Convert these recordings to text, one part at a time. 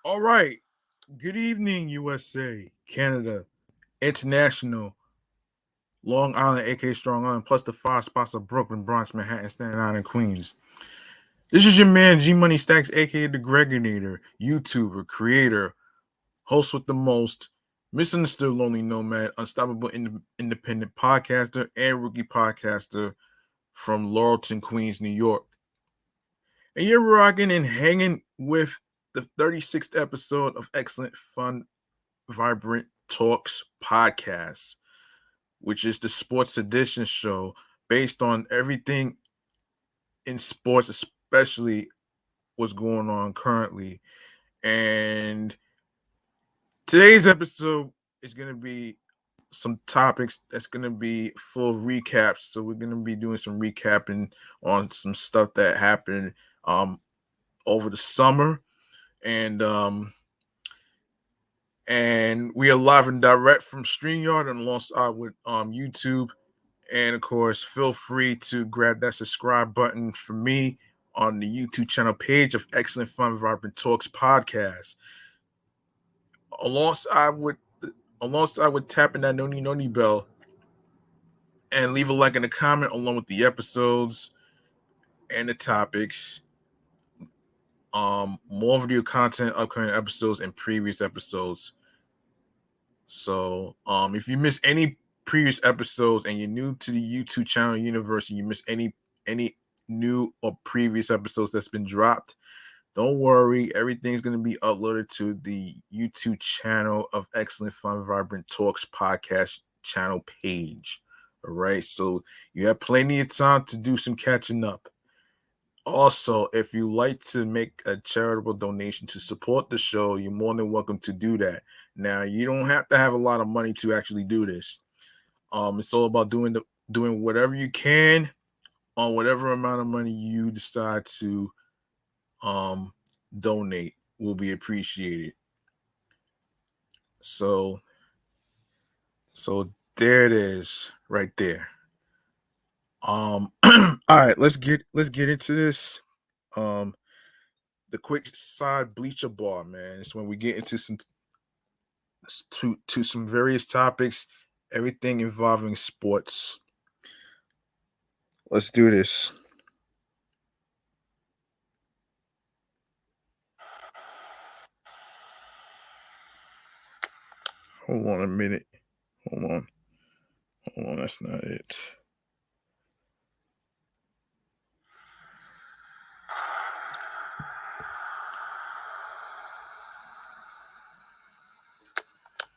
All right. Good evening, USA, Canada, International, Long Island, aka Strong Island, plus the five spots of Brooklyn, Bronx, Manhattan, Staten Island, and Queens. This is your man G Money Stacks, aka the Gregonator, YouTuber, creator, host with the most, misunderstood lonely nomad, unstoppable independent podcaster, and rookie podcaster from Laurelton, Queens, New York. And you're rocking and hanging with the 36th episode of Excellent Fun Vibrant Talks podcast, which is the sports edition show based on everything in sports, especially what's going on currently. And today's episode is going to be some topics that's going to be full recaps. So we're going to be doing some recapping on some stuff that happened over the summer. And we are live and direct from StreamYard and alongside with YouTube. And of course, feel free to grab that subscribe button for me on the YouTube channel page of Excellent Fun Vibrant Talks podcast. Alongside with tapping that noni bell and leave a like and a comment along with the episodes and the topics. More video content, upcoming episodes, and previous episodes. So if you miss any previous episodes and you're new to the YouTube channel universe and you miss any new or previous episodes that's been dropped, don't worry, everything's going to be uploaded to the YouTube channel of Excellent Fun Vibrant Talks podcast channel page. All right, so you have plenty of time to do some catching up. Also, if you like to make a charitable donation to support the show, you're more than welcome to do that. Now, you don't have to have a lot of money to actually do this. It's all about doing whatever you can on whatever amount of money you decide to donate will be appreciated. So there it is, right there. All right, let's get into this. The quick side bleacher bar, man. It's when we get into some various topics, everything involving sports. Let's do this. Hold on a minute. Hold on. That's not it.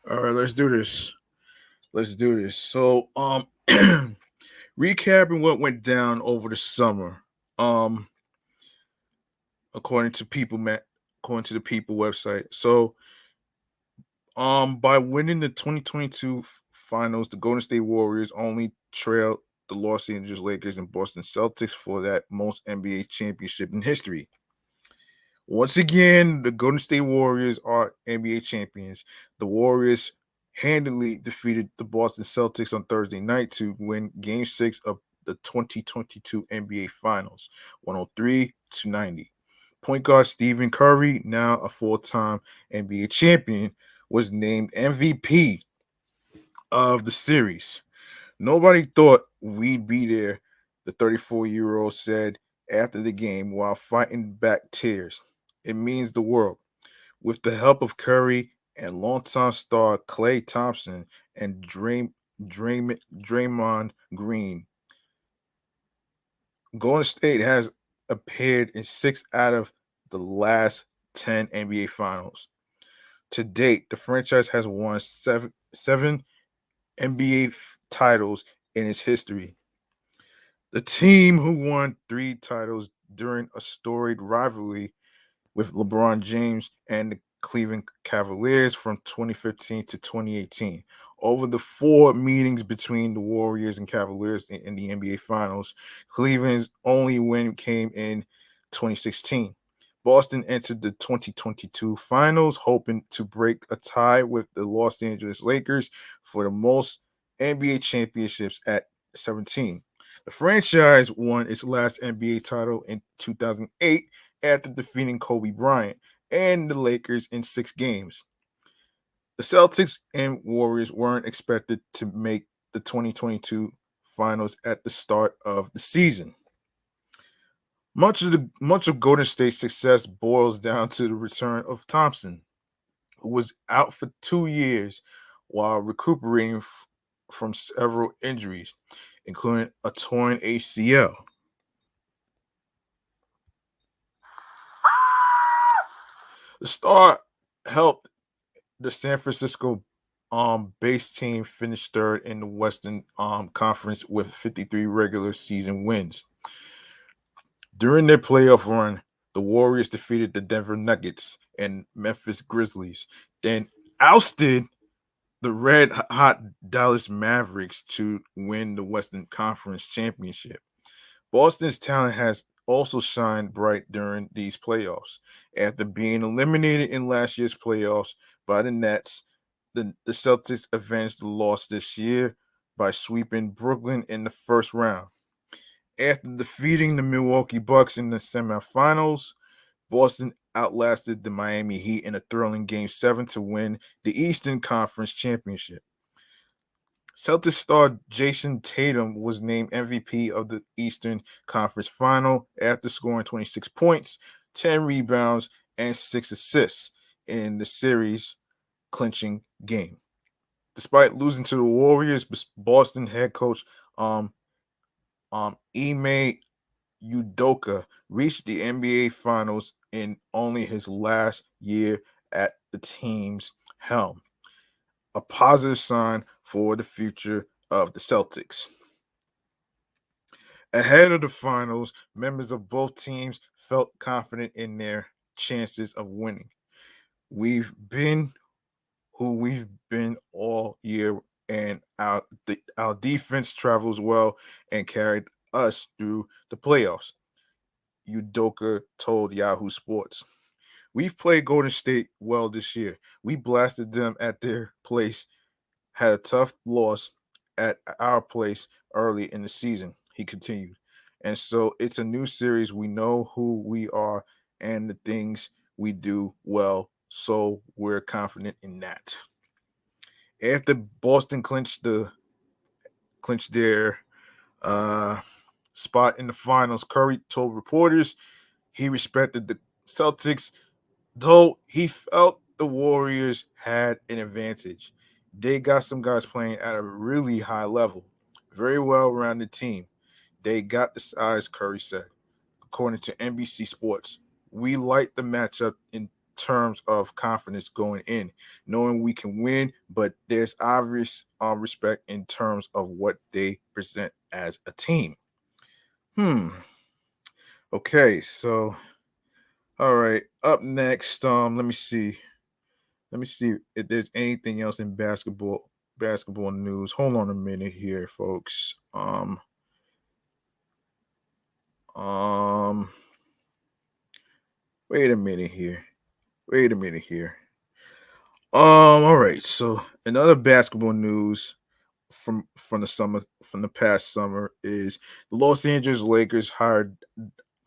All right, let's do this. So, recapping what went down over the summer. According to the People website. So, by winning the 2022 finals, the Golden State Warriors only trailed the Los Angeles Lakers and Boston Celtics for that most NBA championship in history. Once again, the Golden State Warriors are NBA champions. The Warriors handily defeated the Boston Celtics on Thursday night to win Game 6 of the 2022 NBA Finals, 103-90. Point guard Stephen Curry, now a full-time NBA champion, was named MVP of the series. Nobody thought we'd be there, the 34-year-old said after the game while fighting back tears. It means the world. With the help of Curry and longtime star Klay Thompson and Draymond Green, Golden State has appeared in 6 out of the last 10 NBA Finals. To date, the franchise has won seven NBA titles in its history. The team who won 3 titles during a storied rivalry with LeBron James and the Cleveland Cavaliers from 2015 to 2018. Over the 4 meetings between the Warriors and Cavaliers in the NBA Finals, Cleveland's only win came in 2016. Boston entered the 2022 Finals hoping to break a tie with the Los Angeles Lakers for the most NBA championships at 17. The franchise won its last NBA title in 2008 after defeating Kobe Bryant and the Lakers in 6 games. The Celtics and Warriors weren't expected to make the 2022 finals at the start of the season. Much of Golden State's success boils down to the return of Thompson, who was out for 2 years while recuperating from several injuries, including a torn ACL. The star helped the San Francisco base team finish third in the Western Conference with 53 regular season wins. During their playoff run, the Warriors defeated the Denver Nuggets and Memphis Grizzlies, then ousted the red hot Dallas Mavericks to win the Western Conference championship. Boston's talent has also shined bright during these playoffs. After being eliminated in last year's playoffs by the Nets, the Celtics avenged the loss this year by sweeping Brooklyn in the first round. After defeating the Milwaukee Bucks in the semifinals, Boston outlasted the Miami Heat in a thrilling Game 7 to win the Eastern Conference Championship. Celtics star Jason Tatum was named MVP of the Eastern Conference Final after scoring 26 points, 10 rebounds, and 6 assists in the series clinching game. Despite losing to the Warriors, Boston head coach Ime Udoka reached the NBA Finals in only his last year at the team's helm, a positive sign for the future of the Celtics. Ahead of the finals, members of both teams felt confident in their chances of winning. We've been who we've been all year, and our defense travels well and carried us through the playoffs, Udoka told Yahoo Sports. We've played Golden State well this year. We blasted them at their place, had a tough loss at our place early in the season, he continued. And so it's a new series. We know who we are and the things we do well. So we're confident in that. After Boston clinched their uh, spot in the finals, Curry told reporters he respected the Celtics, though he felt the Warriors had an advantage. They got some guys playing at a really high level, very well rounded team. They got the size, Curry said. According to NBC Sports, we like the matchup in terms of confidence going in, knowing we can win, but there's obvious respect in terms of what they present as a team. Hmm. Okay, so all right. Up next, let me see. Let me see if there's anything else in basketball news. Hold on a minute here, folks. Um wait a minute here. Wait a minute here. All right. So another basketball news from the past summer is the Los Angeles Lakers hired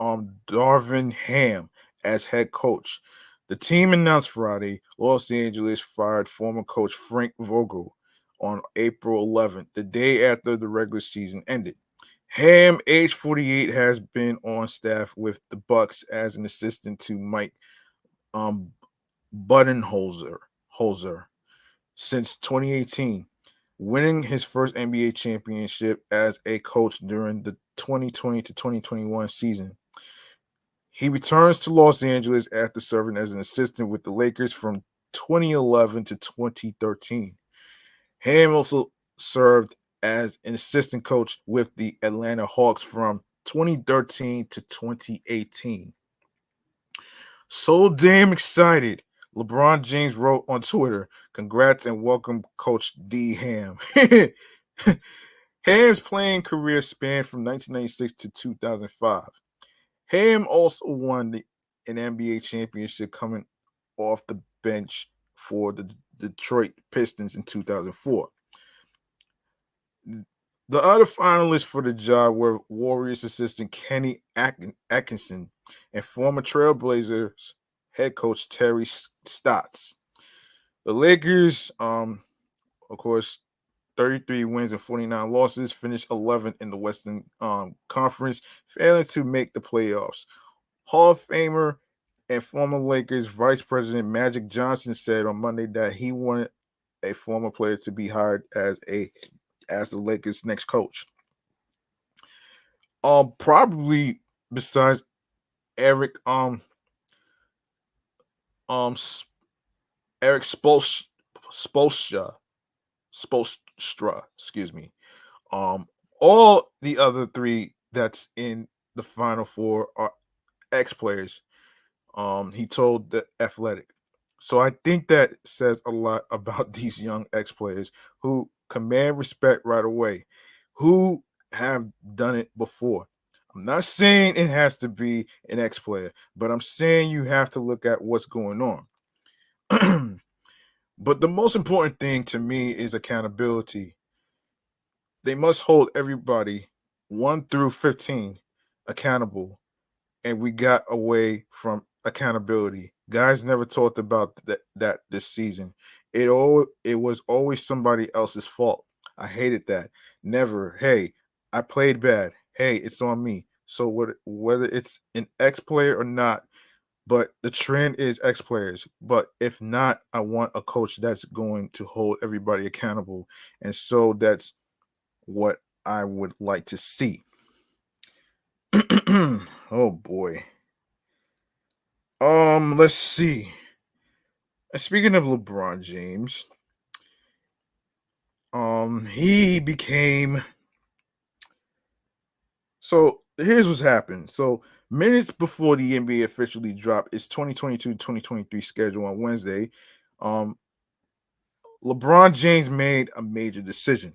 Darvin Ham as head coach. The team announced Friday Los Angeles fired former coach Frank Vogel on April 11th, the day after the regular season ended. Ham, age 48, has been on staff with the Bucks as an assistant to Mike um, Budenholzer since 2018, winning his first NBA championship as a coach during the 2020 to 2021 season. He returns to Los Angeles after serving as an assistant with the Lakers from 2011 to 2013. Ham also served as an assistant coach with the Atlanta Hawks from 2013 to 2018. So damn excited. LeBron James wrote on Twitter, "Congrats and welcome, Coach D. Ham." Ham's playing career spanned from 1996 to 2005. Ham also won an NBA championship coming off the bench for the Detroit Pistons in 2004. The other finalists for the job were Warriors assistant Kenny Atkinson and former Trailblazers head coach Terry Stotts. The Lakers, of course, 33 wins and 49 losses, finished 11th in the Western Conference, failing to make the playoffs. Hall of Famer and former Lakers Vice President Magic Johnson said on Monday that he wanted a former player to be hired as the Lakers' next coach. Probably besides Eric um Eric Spolstra, excuse me. All the other three that's in the final four are ex players. He told the Athletic. So I think that says a lot about these young ex players who command respect right away, who have done it before. I'm not saying it has to be an ex player, but I'm saying you have to look at what's going on. But the most important thing to me is accountability. They must hold everybody 1 through 15 accountable, and we got away from accountability. Guys never talked about that this season. It was always somebody else's fault. I hated that. Never, hey, I played bad. Hey, it's on me. So whether it's an ex player or not, but the trend is ex players. But if not, I want a coach that's going to hold everybody accountable. And so that's what I would like to see. Oh boy. Let's see. Speaking of LeBron James, he became so here's what's happened. So minutes before the NBA officially dropped its 2022-2023 schedule on Wednesday, um, LeBron James made a major decision.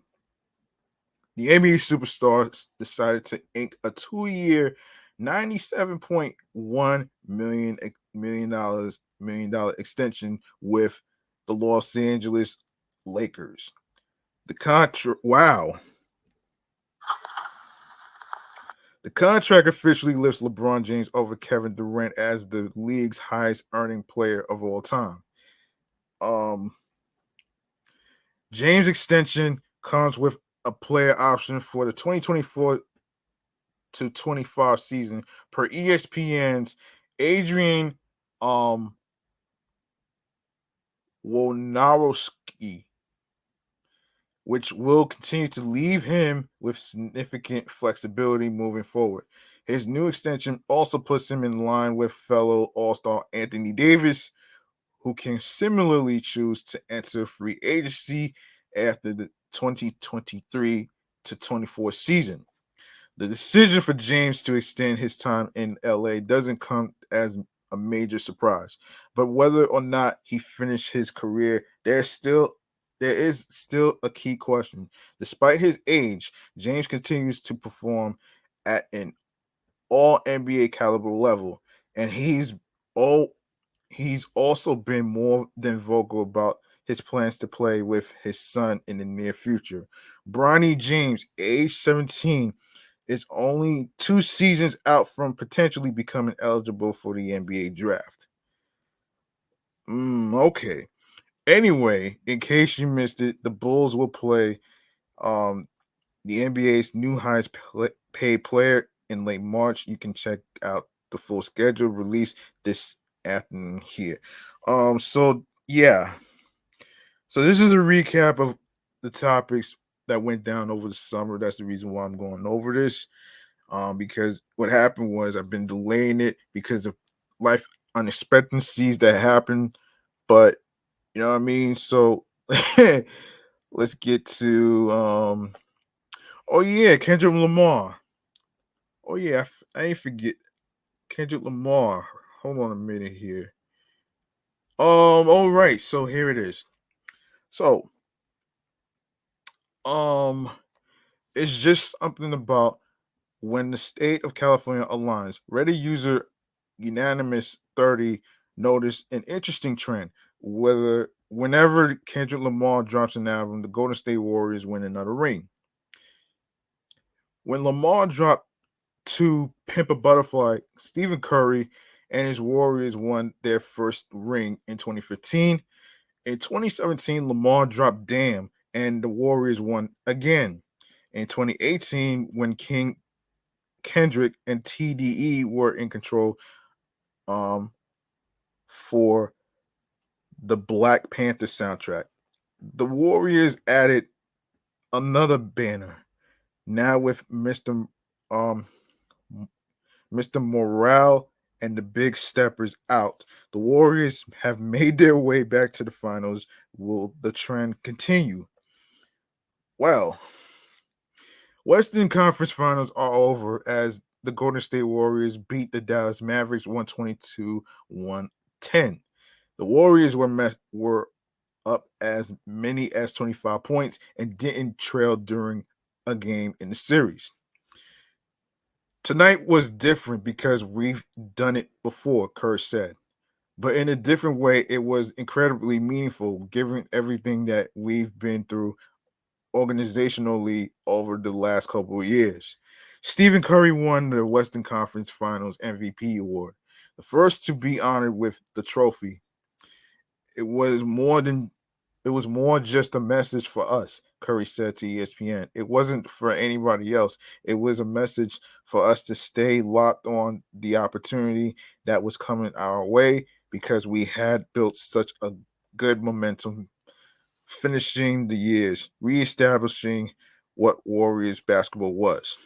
The NBA superstar decided to ink a 2-year, $97.1 million extension with the Los Angeles Lakers. The contract, wow. The contract officially lifts LeBron James over Kevin Durant as the league's highest earning player of all time. Um, James' extension comes with a player option for the 2024 to 25 season per ESPN's Adrian um Wojnarowski, which will continue to leave him with significant flexibility moving forward. His new extension also puts him in line with fellow All-Star Anthony Davis, who can similarly choose to enter free agency after the 2023 to 24 season. The decision for James to extend his time in LA doesn't come as a major surprise, but whether or not he finished his career, there is still a key question. Despite his age, James continues to perform at an all NBA caliber level, and all he's also been more than vocal about his plans to play with his son in the near future. Bronny James, age 17, is only 2 seasons out from potentially becoming eligible for the NBA draft. Okay. Anyway, in case you missed it, the Bulls will play um, the NBA's new highest paid player in late March. You can check out the full schedule released this afternoon here. So yeah. So this is a recap of the topics that went down over the summer. That's the reason why I'm going over this. Because what happened was I've been delaying it because of life unexpectancies that happened. But you know what I mean? So let's get to oh yeah, Kendrick Lamar. Oh yeah, I ain't forget Kendrick Lamar. Hold on a minute here. All right, so here it is. So, um, it's just something about when the state of California aligns. Reddit user unanimous 30 noticed an interesting trend. Whenever Kendrick Lamar drops an album, the Golden State Warriors win another ring. When Lamar dropped to Pimp a Butterfly, Stephen Curry and his Warriors won their first ring in 2015. In 2017, Lamar dropped Damn, and the Warriors won again. In 2018, when Kendrick and TDE were in control for the Black Panther soundtrack, the Warriors added another banner, now with um Mr. Morale and the Big Steppers out. The Warriors have made their way back to the finals. Will the trend continue? Well, Western Conference Finals are over as the Golden State Warriors beat the Dallas Mavericks 122-110. The Warriors were up as many as 25 points and didn't trail during a game in the series. Tonight was different because we've done it before, Kerr said. But in a different way, it was incredibly meaningful given everything that we've been through organizationally over the last couple of years. Stephen Curry won the Western Conference Finals MVP award, the first to be honored with the trophy. It was more just a message for us, Curry said to ESPN. It wasn't for anybody else. It was a message for us to stay locked on the opportunity that was coming our way because we had built such a good momentum finishing the years, reestablishing what Warriors basketball was.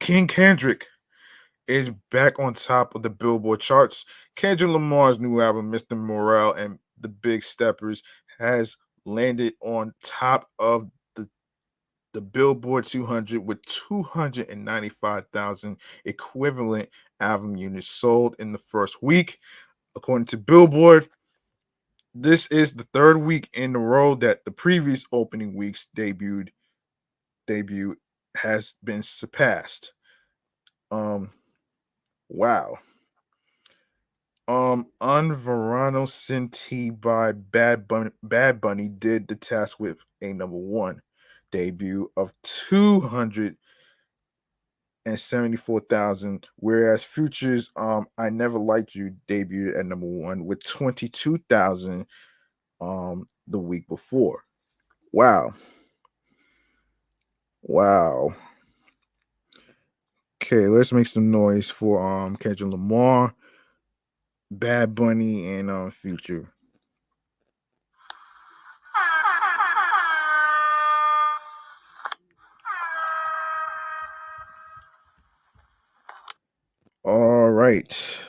King Kendrick is back on top of the Billboard charts. Kendrick Lamar's new album, Mr. Morale and the Big Steppers, has landed on top of the Billboard 200 with 295,000 equivalent album units sold in the first week. According to Billboard, this is the third week in a row that the previous opening week's debut has been surpassed. Wow. On Verano Cinti by Bad Bunny did the task with a number one debut of 274,000, whereas Future's I Never Liked You debuted at number one with 22,000 the week before. Wow. Wow. Okay, let's make some noise for Kendrick Lamar, Bad Bunny, and Future. All right.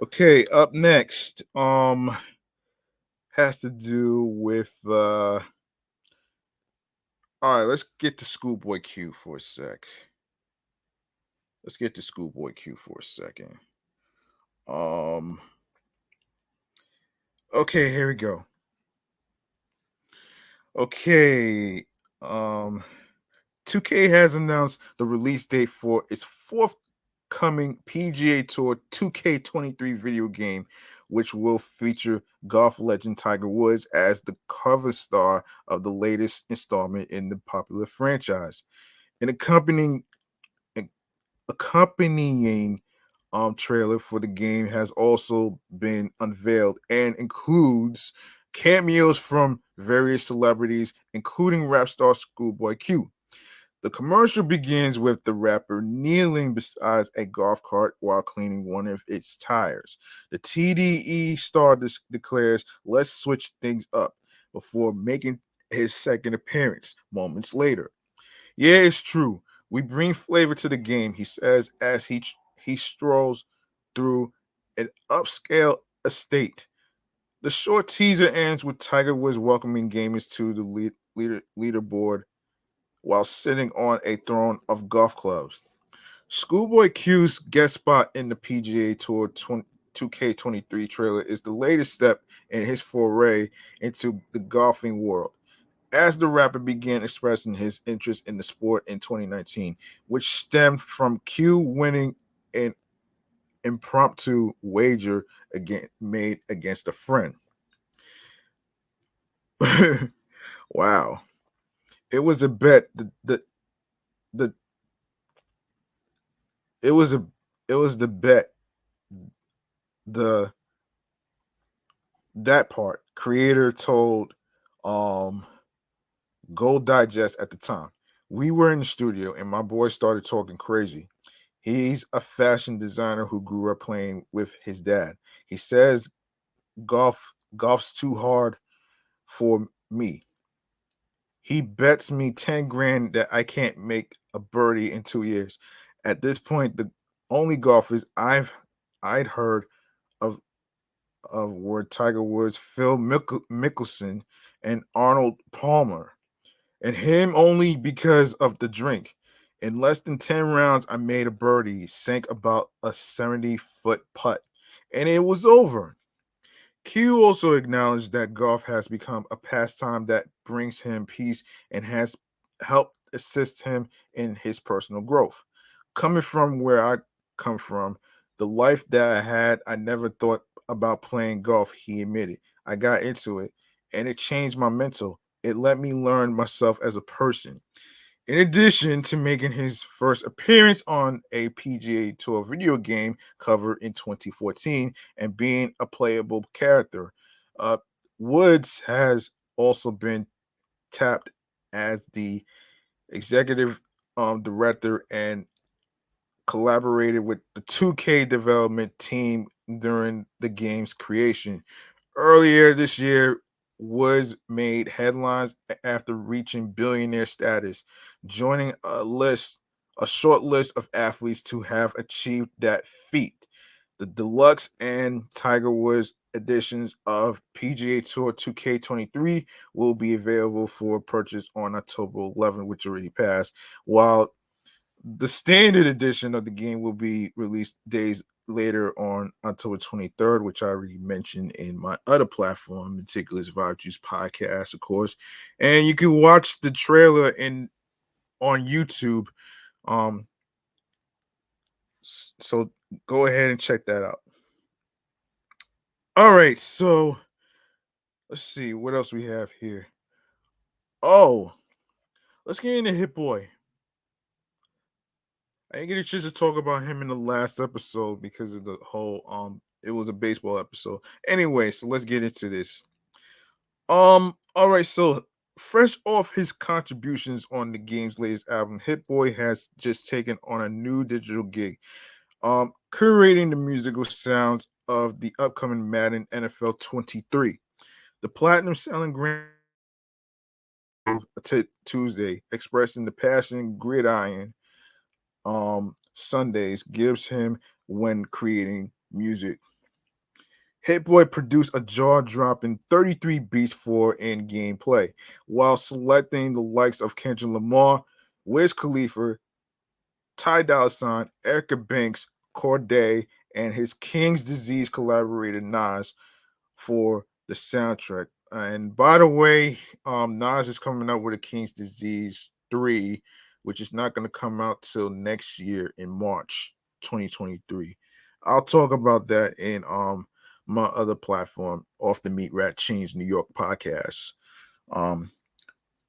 Okay, up next has to do with all right, let's get to Schoolboy Q for a sec. Let's get to Schoolboy Q for a second. Okay, here we go. Okay. 2K has announced the release date for its forthcoming PGA Tour 2K23 video game, which will feature golf legend Tiger Woods as the cover star of the latest installment in the popular franchise. An accompanying trailer for the game has also been unveiled and includes cameos from various celebrities, including rap star Schoolboy Q. The commercial begins with the rapper kneeling beside a golf cart while cleaning one of its tires. The TDE star declares, "Let's switch things up," before making his second appearance moments later. "Yeah, it's true. We bring flavor to the game," he says as he strolls through an upscale estate. The short teaser ends with Tiger Woods welcoming gamers to the leaderboard while sitting on a throne of golf clubs. Schoolboy Q's guest spot in the PGA Tour 2K23 trailer is the latest step in his foray into the golfing world, as the rapper began expressing his interest in the sport in 2019, which stemmed from Q winning an impromptu wager made against a friend. Wow. It was a bet. The it was a it was the bet. The that part creator told um Gold Digest at the time. We were in the studio and my boy started talking crazy. He's a fashion designer who grew up playing with his dad. He says golf's too hard for me. He bets me 10 grand that I can't make a birdie in 2 years. At this point, the only golfers I'd heard of were Tiger Woods, Phil Mickelson, and Arnold Palmer. And him only because of the drink. In less than 10 rounds, I made a birdie, sank about a 70-foot putt, and it was over. Q also acknowledged that golf has become a pastime that brings him peace and has helped assist him in his personal growth. Coming from where I come from, the life that I had, I never thought about playing golf, he admitted. I got into it and it changed my mental. It let me learn myself as a person. In addition to making his first appearance on a PGA Tour video game cover in 2014 and being a playable character, uh, Woods has also been tapped as the executive director and collaborated with the 2K development team during the game's creation. Earlier this year, Woods made headlines after reaching billionaire status, joining a short list of athletes to have achieved that feat. The deluxe and Tiger Woods editions of PGA Tour 2K23 will be available for purchase on October 11th, which already passed, while the standard edition of the game will be released days later on October 23rd, which I already mentioned in my other platform, Meticulous Vibe Juice Podcast, of course. And you can watch the trailer on YouTube. Um, so go ahead and check that out. All right, so let's see what else we have here. Oh, let's get into Hit Boy. I didn't get a chance to talk about him in the last episode because of the whole it was a baseball episode. Anyway, so let's get into this. All right, so fresh off his contributions on the game's latest album, Hit Boy has just taken on a new digital gig. Curating the musical sounds of the upcoming Madden NFL 23. The platinum selling Tuesday, expressing the passion gridiron Sundays gives him when creating music. Hit Boy produced a jaw-dropping 33 beats for in-game play, while selecting the likes of Kendrick Lamar, Wiz Khalifa, Ty Dolla $ign, Erica Banks, Corday, and his King's Disease collaborator Nas for the soundtrack. And by the way, Nas is coming out with a King's Disease 3, which is not going to come out till next year in March 2023. I'll talk about that in my other platform, Off the Meat Rat Chains New York podcast.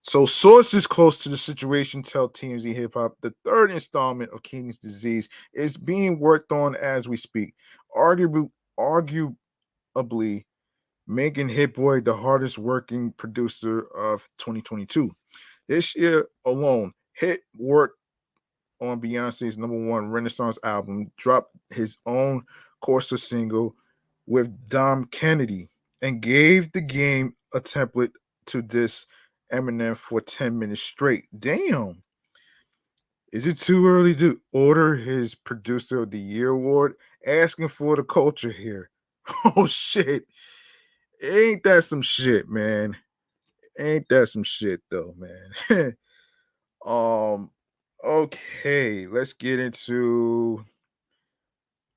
So sources close to the situation tell TMZ Hip Hop the third installment of King's Disease is being worked on as we speak. Arguably making Hit Boy the hardest working producer of 2022. This year alone, Hit worked on Beyonce's #1 Renaissance album, dropped his own Corsa single with Dom Kennedy, and gave the game a template to diss Eminem for 10 minutes straight. Damn. Is it too early to order his Producer of the Year award? Asking for the culture here. Oh, shit. Ain't that some shit, man? Ain't that some shit, though, man? um, okay, let's get into.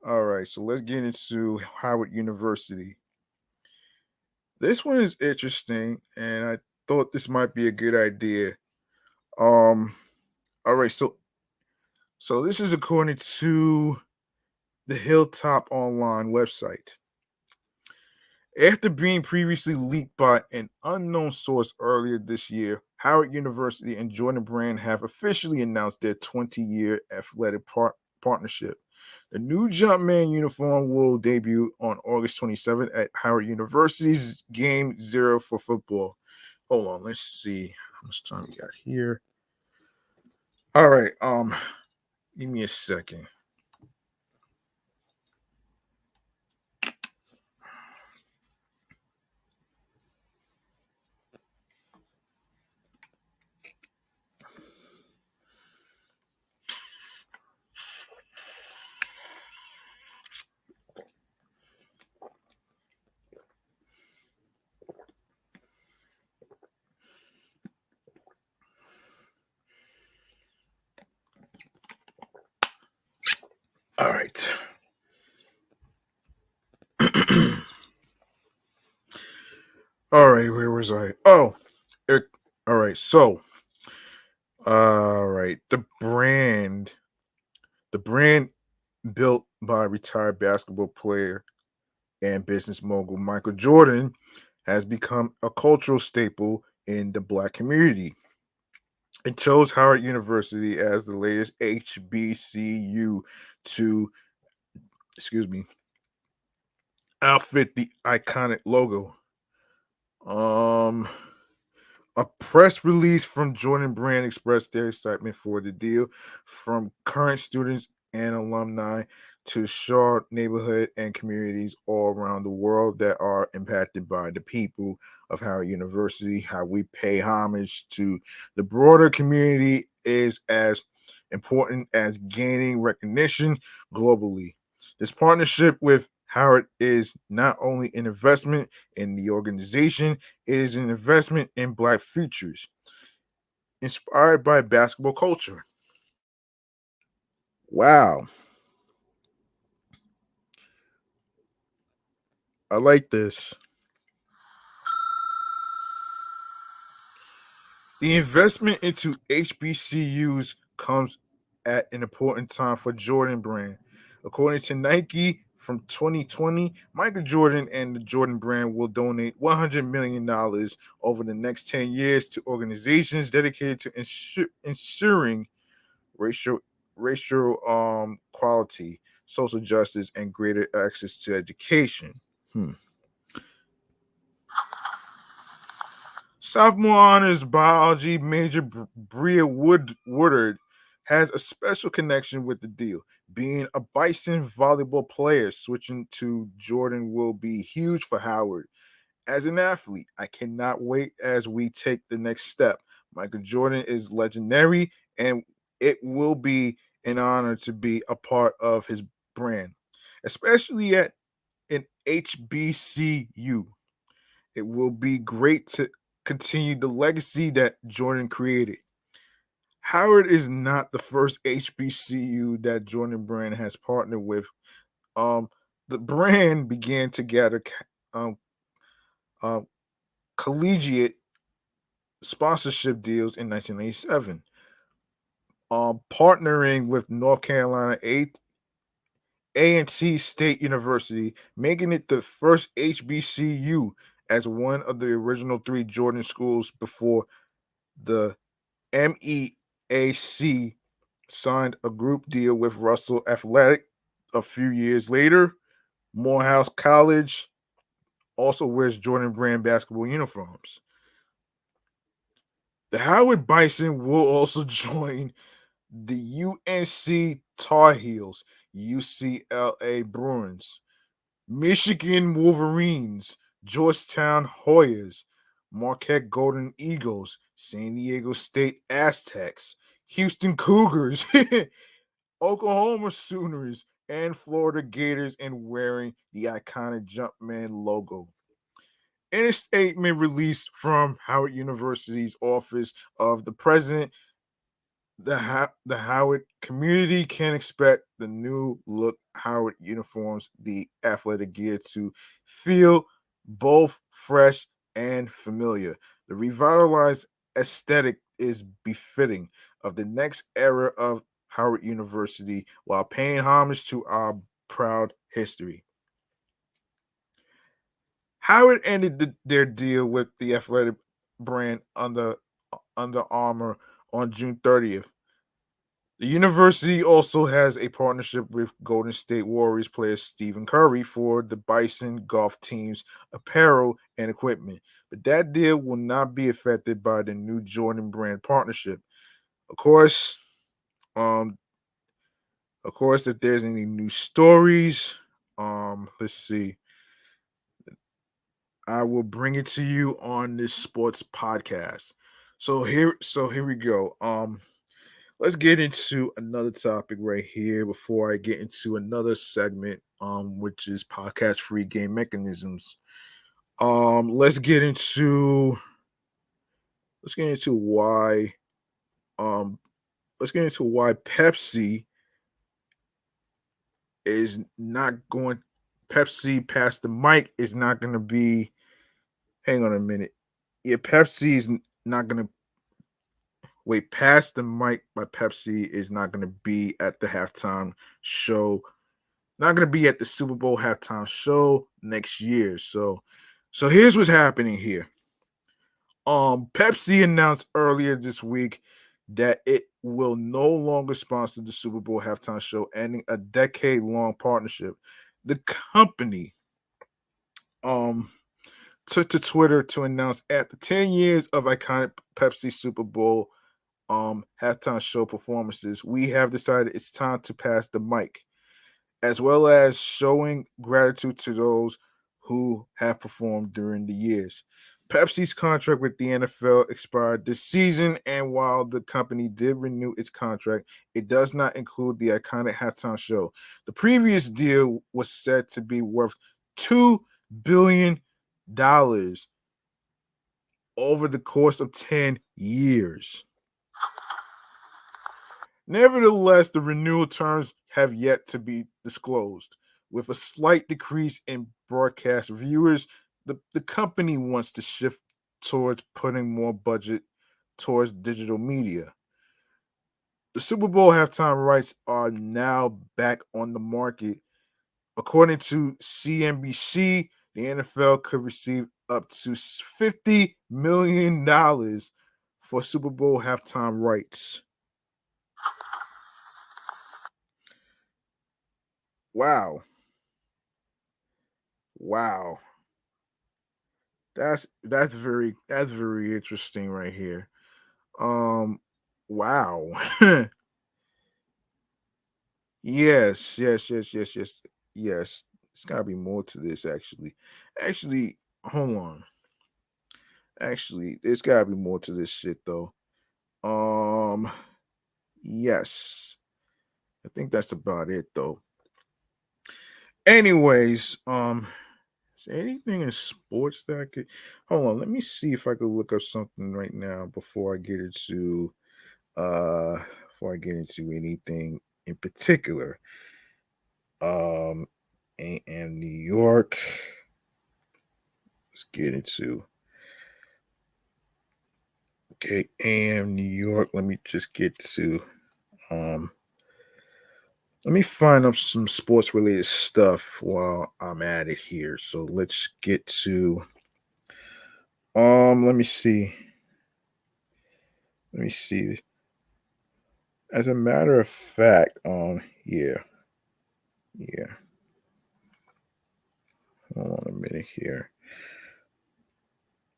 All right, so let's get into Howard University. This one is interesting, and I thought this might be a good idea. All right, so this is according to the Hilltop Online website. After being previously leaked by an unknown source earlier this year, Howard University and Jordan Brand have officially announced their 20-year athletic partnership. The new Jumpman uniform will debut on August 27th at Howard University's Game Zero for football. Hold on, let's see how much time we got here. All right, give me a second. All right. All right, where was I? Oh, all right. So, all right, the brand built by retired basketball player and business mogul Michael Jordan has become a cultural staple in the Black community. It chose Howard University as the latest HBCU to, excuse me, outfit the iconic logo. Um, a press release from Jordan Brand expressed their excitement for the deal, from current students and alumni to Shaw neighborhood and communities all around the world that are impacted by the people of Howard University. How we pay homage to the broader community is as important as gaining recognition globally. This partnership with Howard is not only an investment in the organization, it is an investment in Black futures, inspired by basketball culture. Wow, I like this. The investment into HBCUs comes at an important time for Jordan Brand. According to Nike, from 2020, Michael Jordan and the Jordan Brand will donate $100 million over the next 10 years to organizations dedicated to ensuring racial quality, social justice, and greater access to education. Hmm. Sophomore honors biology major Bria Woodard has a special connection with the deal. Being a Bison volleyball player, switching to Jordan will be huge for Howard. As an athlete, I cannot wait as we take the next step. Michael Jordan is legendary, and it will be an honor to be a part of his brand, especially at an HBCU. It will be great to continue the legacy that Jordan created. Howard is not the first HBCU that Jordan Brand has partnered with. Um, the brand began to gather um, uh, collegiate sponsorship deals in 1987, partnering with North Carolina A&T State University, making it the first HBCU as one of the original three Jordan schools before the MEAC signed a group deal with Russell Athletic a few years later. Morehouse College also wears Jordan Brand basketball uniforms. The Howard Bison will also join the UNC Tar Heels, UCLA Bruins, Michigan Wolverines, Georgetown Hoyas, Marquette Golden Eagles, San Diego State Aztecs, Houston Cougars, Oklahoma Sooners, and Florida Gators, and wearing the iconic Jumpman logo. In a statement released from Howard University's office of the president, the Howard community can expect the new look Howard uniforms, the athletic gear, to feel both fresh and familiar. The revitalized aesthetic is befitting of the next era of Howard University while paying homage to our proud history. Howard ended their deal with the athletic brand Under Armour on June 30th. The university also has a partnership with Golden State Warriors player Stephen Curry for the Bison golf team's apparel and equipment, but that deal will not be affected by the new Jordan brand partnership. Of course, um, if there's any new stories, let's see. I will bring it to you on this sports podcast. So here we go. Let's get into another topic right here before I get into another segment, which is podcast free game mechanisms. Let's get into why um let's get into why Pepsi is not going Pepsi past the mic is not going to be. Hang on a minute. Yeah, Pepsi is not going to wait past the mic by Pepsi is not going to be at the halftime show, not going to be at the Super Bowl halftime show next year. So here's what's happening here. Pepsi announced earlier this week that it will no longer sponsor the Super Bowl halftime show, ending a decade-long partnership. The company um took to Twitter to announce after 10 years of iconic Pepsi Super Bowl halftime show performances, we have decided it's time to pass the mic, as well as showing gratitude to those who have performed during the years. Pepsi's contract with the NFL expired this season, and while the company did renew its contract, it does not include the iconic halftime show. The previous deal was said to be worth $2 billion over the course of 10 years. Nevertheless, the renewal terms have yet to be disclosed. With a slight decrease in broadcast viewers, the company wants to shift towards putting more budget towards digital media. The Super Bowl halftime rights are now back on the market. According to CNBC, the NFL could receive up to $50 million for Super Bowl halftime rights. Wow. Wow. That's very interesting right here. Um wow. Yes. Yes. There's gotta be more to this actually. Actually, hold on. Actually, there's gotta be more to this shit though. Um yes. I think that's about it though. Anyways, is there anything in sports that I could hold on? Let me see if I could look up something right now uh before I get into anything in particular. Um and New York. Let's get into okay, AM New York. Let me just get to um let me find up some sports related stuff while I'm at it here. So let's get to let me see. Let me see. As a matter of fact, yeah. Hold on a minute here.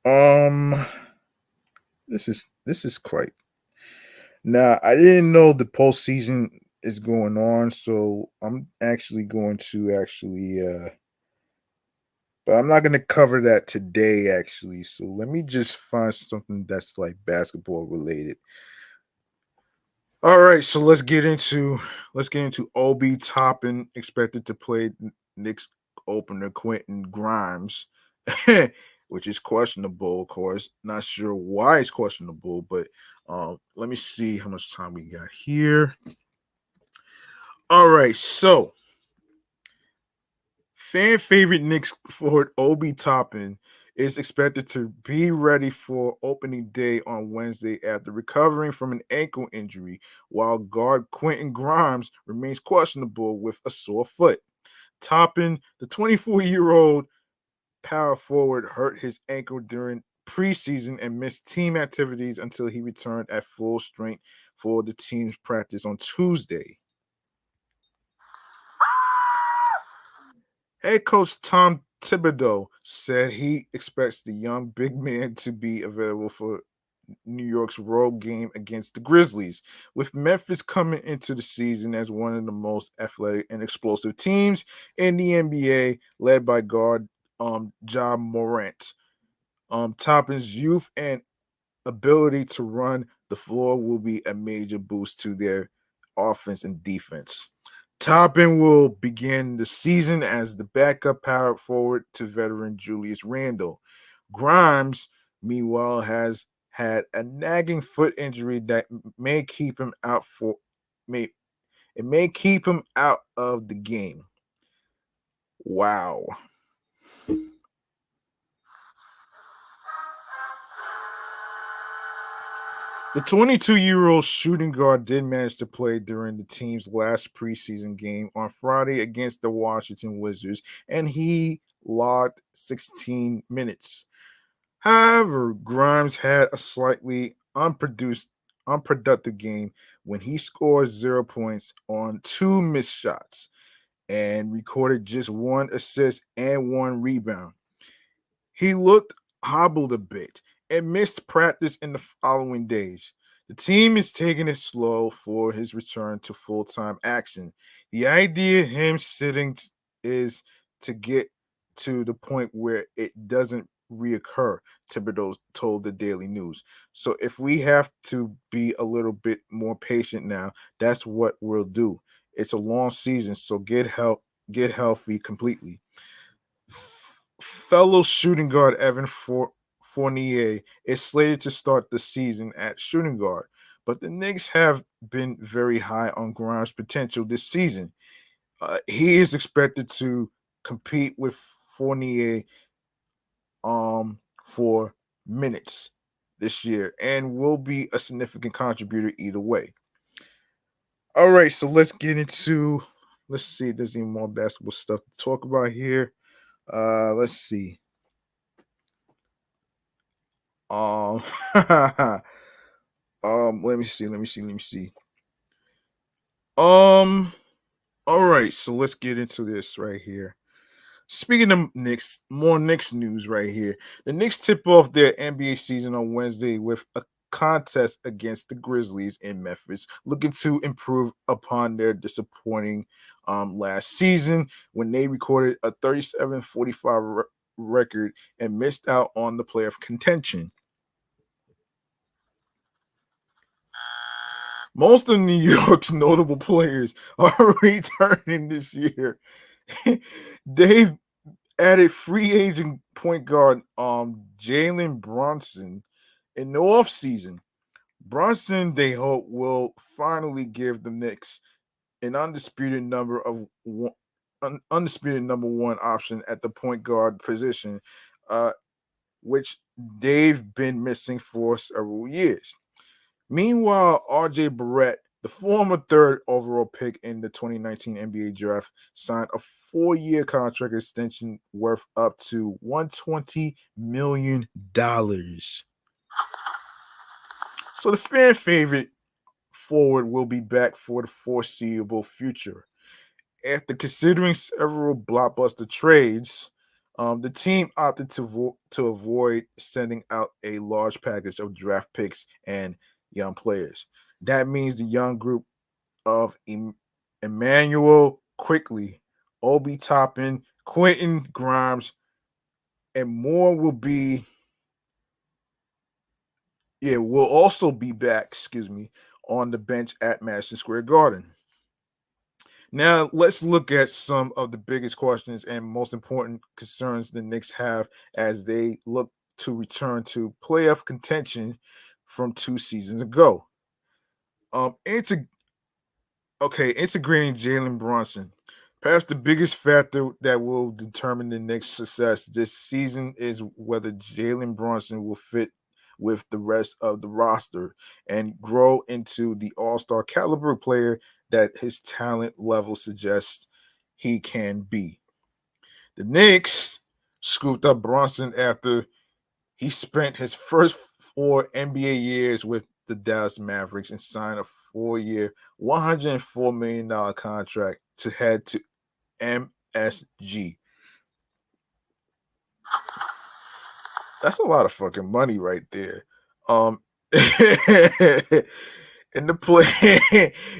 Um, this is quite. Now I didn't know the postseason is going on, so I'm actually going to but I'm not going to cover that today. Actually, so let me just find something that's like basketball related. All right, so let's get into Obi Toppin expected to play Knicks opener Quentin Grimes, which is questionable, of course. Not sure why it's questionable, but let me see how much time we got here. All right, so fan favorite Knicks forward Obi Toppin is expected to be ready for opening day on Wednesday after recovering from an ankle injury, while guard Quentin Grimes remains questionable with a sore foot. Toppin, the 24-year-old power forward, hurt his ankle during preseason and missed team activities until he returned at full strength for the team's practice on Tuesday. Head coach Tom Thibodeau said he expects the young big man to be available for New York's road game against the Grizzlies, with Memphis coming into the season as one of the most athletic and explosive teams in the NBA, led by guard Ja Morant. Toppin's youth and ability to run the floor will be a major boost to their offense and defense. Toppin will begin the season as the backup power forward to veteran Julius Randle. Grimes, meanwhile, has had a nagging foot injury that may keep him out for may it may keep him out of the game. Wow. The 22-year-old shooting guard did manage to play during the team's last preseason game on Friday against the Washington Wizards, and he logged 16 minutes. However, Grimes had a slightly unproductive game when he scored 0 points on 2 missed shots and recorded just 1 assist and 1 rebound. He looked hobbled a bit and missed practice in the following days. The team is taking it slow for his return to full time action. The idea of him sitting is to get to the point where it doesn't reoccur, Thibodeau told the Daily News. So if we have to be a little bit more patient now, that's what we'll do. It's a long season, so get healthy completely. Fellow shooting guard Evan Fournier is slated to start the season at shooting guard, but the Knicks have been very high on Grimes' potential this season. He is expected to compete with Fournier for minutes this year and will be a significant contributor either way. All right, so let's see if there's any more basketball stuff to talk about here. Let's see. Um, let me see. Um, all right, so let's get into this right here. Speaking of Knicks, more Knicks news right here. The Knicks tip off their NBA season on Wednesday with a contest against the Grizzlies in Memphis, looking to improve upon their disappointing last season when they recorded a 37-45 record and missed out on the playoff contention. Most of New York's notable players are returning this year. They've added free agent point guard Jalen Brunson in the offseason. Brunson, they hope, will finally give the Knicks an undisputed number one option at the point guard position, uh, which they've been missing for several years. Meanwhile, RJ Barrett, the former third overall pick in the 2019 NBA draft, signed a 4-year contract extension worth up to $120 million. So the fan favorite forward will be back for the foreseeable future. After considering several blockbuster trades, the team opted to avoid sending out a large package of draft picks and young players. That means the young group of Emmanuel Quickly, Obi Toppin, Quentin Grimes, and more will also be back, on the bench at Madison Square Garden. Now, let's look at some of the biggest questions and most important concerns the Knicks have as they look to return to playoff contention from 2 seasons ago. Um, integ- Integrating Jalen Brunson. Perhaps the biggest factor that will determine the Knicks' success this season is whether Jalen Brunson will fit with the rest of the roster and grow into the all-star caliber player that his talent level suggests he can be. The Knicks scooped up Bronson after he spent his first 4 NBA years with the Dallas Mavericks and signed a 4-year, $104 million contract to head to MSG. That's a lot of fucking money right there. In the play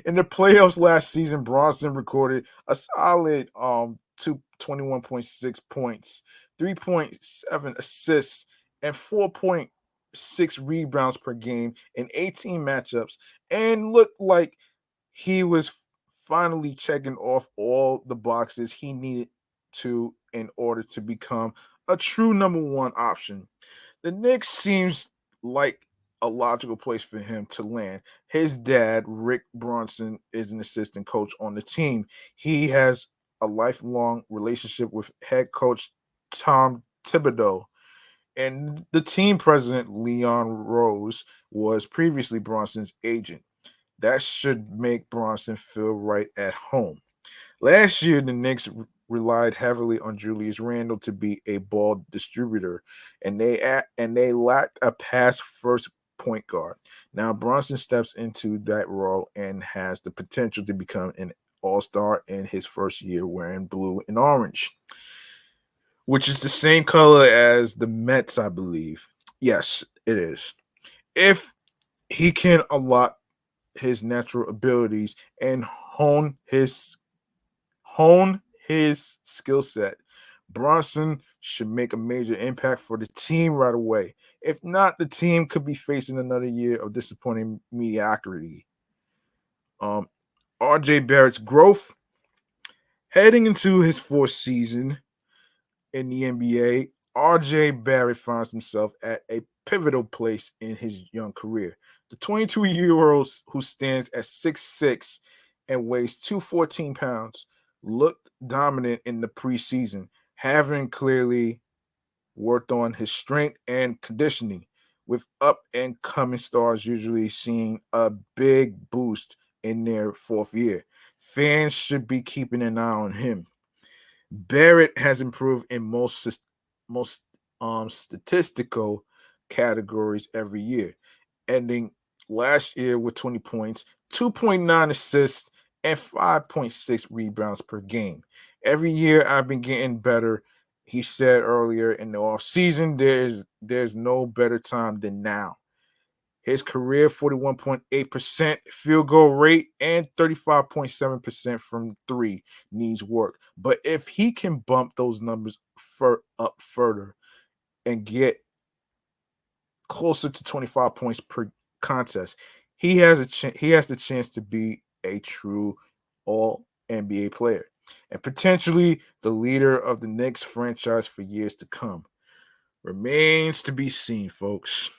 in the playoffs last season, Bronson recorded a solid 21.6 points, 3.7 assists, and 4.6 rebounds per game in 18 matchups, and looked like he was finally checking off all the boxes he needed to in order to become a true number one option. The Knicks seems like a logical place for him to land. His dad, Rick Bronson, is an assistant coach on the team. He has a lifelong relationship with head coach Tom Thibodeau. And the team president, Leon Rose, was previously Bronson's agent. That should make Bronson feel right at home. Last year, the Knicks relied heavily on Julius Randle to be a ball distributor, and they lacked a pass first point guard. Now Bronson steps into that role and has the potential to become an all-star in his first year wearing blue and orange, which is the same color as the Mets, I believe. Yes, it is. If he can unlock his natural abilities and hone his skill set, Bronson should make a major impact for the team right away. If not, the team could be facing another year of disappointing mediocrity. RJ Barrett's growth heading into his fourth season in the NBA. RJ Barrett finds himself at a pivotal place in his young career. The 22-year-old who stands at 6'6" and weighs 214 pounds looked dominant in the preseason, having clearly worked on his strength and conditioning, with up and coming stars usually seeing a big boost in their fourth year. Fans should be keeping an eye on him. Barrett has improved in most statistical categories every year, ending last year with 20 points, 2.9 assists, and 5.6 rebounds per game. Every year I've been getting better. He said earlier in the offseason, there's no better time than now. His career 41.8% field goal rate and 35.7% from three needs work. But if he can bump those numbers up further and get closer to 25 points per contest, he has the chance to be a true all NBA player and potentially the leader of the Knicks franchise for years to come. Remains to be seen, folks.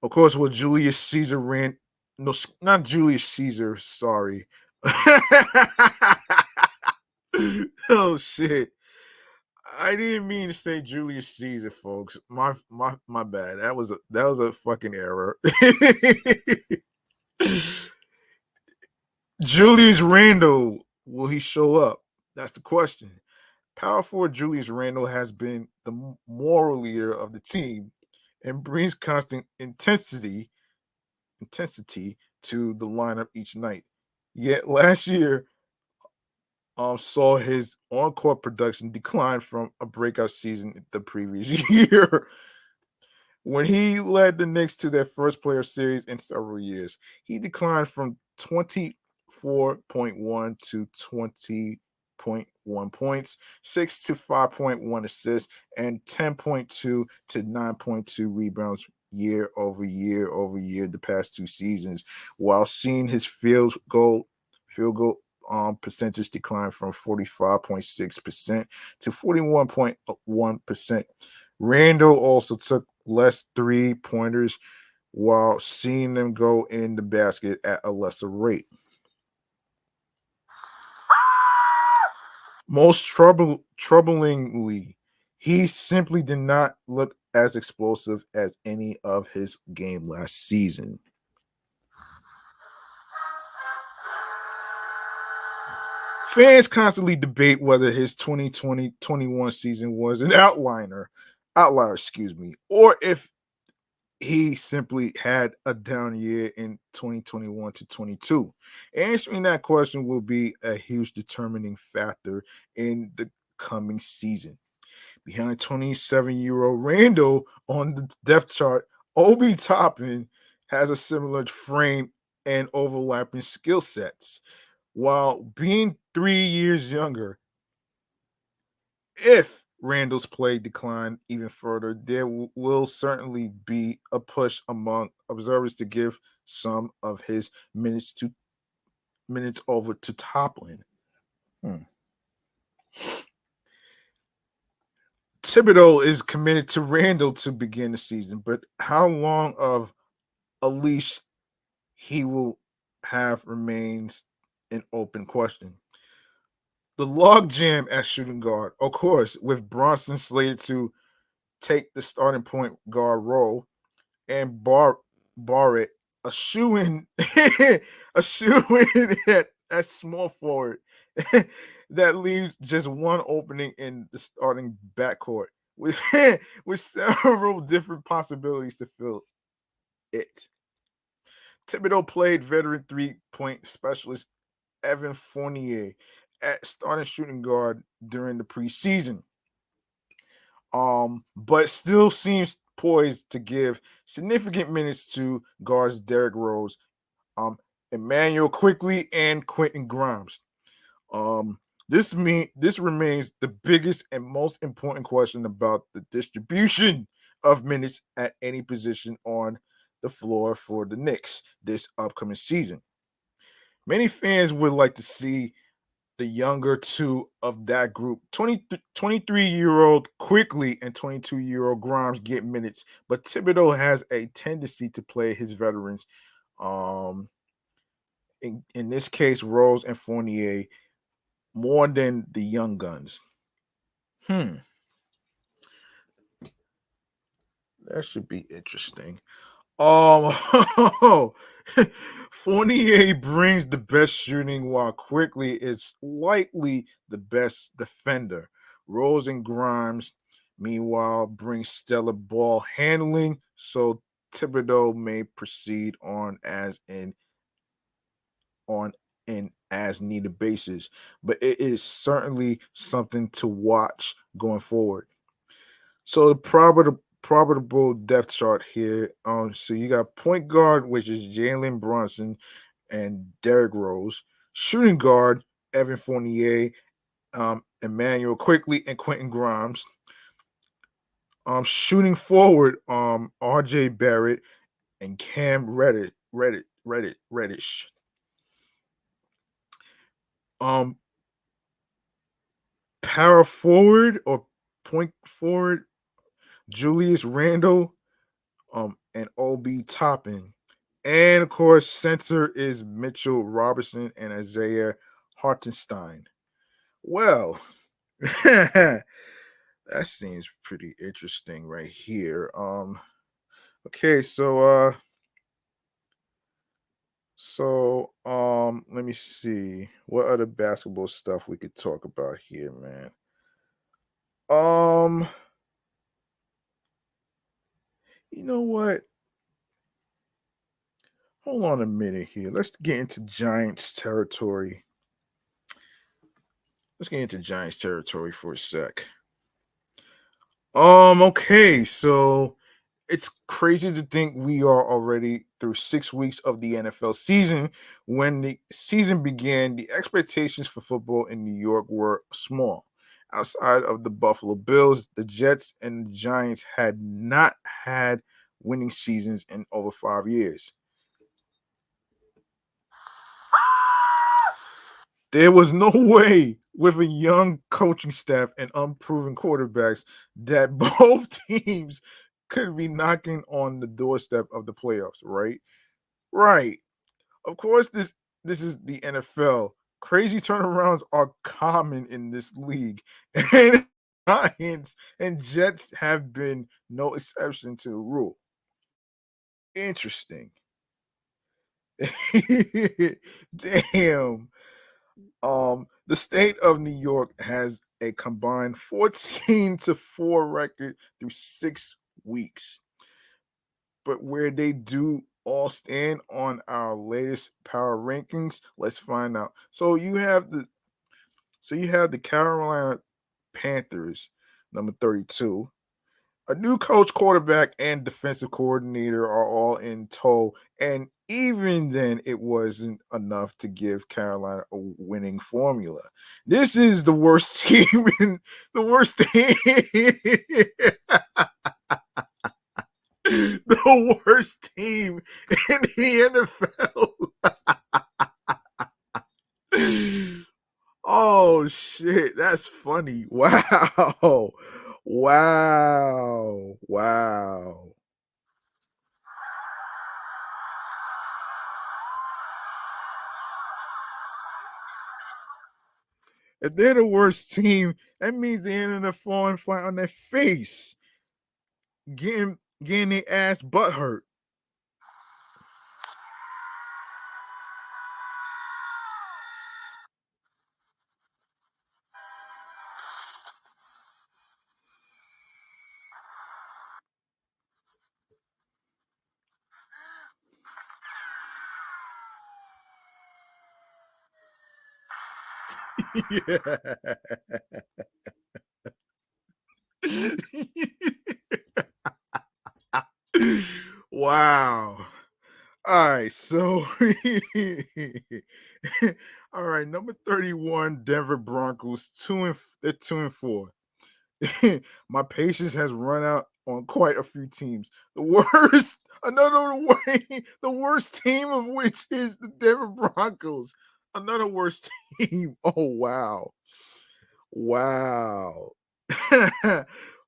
Of course, what Julius Caesar ran. No, not Julius Caesar. Sorry. Oh shit! I didn't mean to say Julius Caesar, folks. My bad. That was a fucking error. Julius Randle, will he show up? That's the question. Power forward Julius Randle has been the moral leader of the team and brings constant intensity to the lineup each night. Yet last year saw his on-court production decline from a breakout season the previous year. When he led the Knicks to their first playoff series in several years, he declined from 24.1 to 20.1 points, 6 to 5.1 assists, and 10.2 to 9.2 rebounds year over year the past two seasons, while seeing his field goal percentage decline from 45.6% to 41.1%. Randall also took less three-pointers while seeing them go in the basket at a lesser rate. Most troublingly, he simply did not look as explosive as any of his game last season. Fans constantly debate whether his 2020-21 season was an outlier, or if he simply had a down year in 2021 to 22. Answering that question will be a huge determining factor in the coming season. Behind 27-year-old Randall on the depth chart, Obi Toppin has a similar frame and overlapping skill sets. While being 3 years younger, if Randall's play declined even further, there will certainly be a push among observers to give some of his minutes over to Toppin. Thibodeau is committed to Randall to begin the season, but how long of a leash he will have remains an open question. The logjam at shooting guard, of course, with Bronson slated to take the starting point guard role and Barrett a shoe in a shoe in at small forward that leaves just one opening in the starting backcourt with with several different possibilities to fill it. Thibodeau played veteran 3-point specialist Evan Fournier at starting shooting guard during the preseason. But still seems poised to give significant minutes to guards Derrick Rose, Emmanuel Quickly, and Quentin Grimes. This remains the biggest and most important question about the distribution of minutes at any position on the floor for the Knicks this upcoming season. Many fans would like to see the younger two of that group, 23-year-old Quickly and 22-year-old Grimes, get minutes, but Thibodeau has a tendency to play his veterans, in this case, Rose and Fournier, more than the young guns. That should be interesting. Fournier brings the best shooting while Quickly is likely the best defender. Rose and Grimes, meanwhile, bring stellar ball handling, so Thibodeau may proceed on an as needed basis, but it is certainly something to watch going forward. So the probable depth chart here. So you got point guard, which is Jalen Brunson and Derrick Rose. Shooting guard, Evan Fournier, Emmanuel Quickly, and Quentin Grimes. Shooting forward, RJ Barrett and Cam Reddish. Power forward or point forward, Julius Randle, and Obi Toppin. And of course, center is Mitchell Robertson and Isaiah Hartenstein. Well, that seems pretty interesting right here. Okay, let me see what other basketball stuff we could talk about here, man. You know what? Hold on a minute here. Let's get into Giants territory. Let's get into Giants territory for a sec. Okay, so it's crazy to think we are already through 6 weeks of the NFL season. When the season began, the expectations for football in New York were small. Outside of the Buffalo Bills, the Jets and the Giants had not had winning seasons in over 5 years. There was no way with a young coaching staff and unproven quarterbacks that both teams could be knocking on the doorstep of the playoffs, right? Right. Of course, this is the NFL. Crazy turnarounds are common in this league. And Giants and Jets have been no exception to the rule. Interesting. Damn. The state of New York has a combined 14-4 record through 6 weeks. But where they do all stand on our latest power rankings, let's find out. So you have the Carolina Panthers, number 32. A new coach, quarterback, and defensive coordinator are all in tow. And even then, it wasn't enough to give Carolina a winning formula. This is the worst team in the worst team. The worst team in the NFL. Oh shit, that's funny. Wow. Wow. Wow. If they're the worst team, that means they're ending up falling flat on their face, getting their ass butt hurt. Wow. All right, so all right, number 31, Denver Broncos, they're 2-4. My patience has run out on quite a few teams. The worst, another way, the worst team of which is the Denver Broncos. Another worst team. Oh wow. Wow.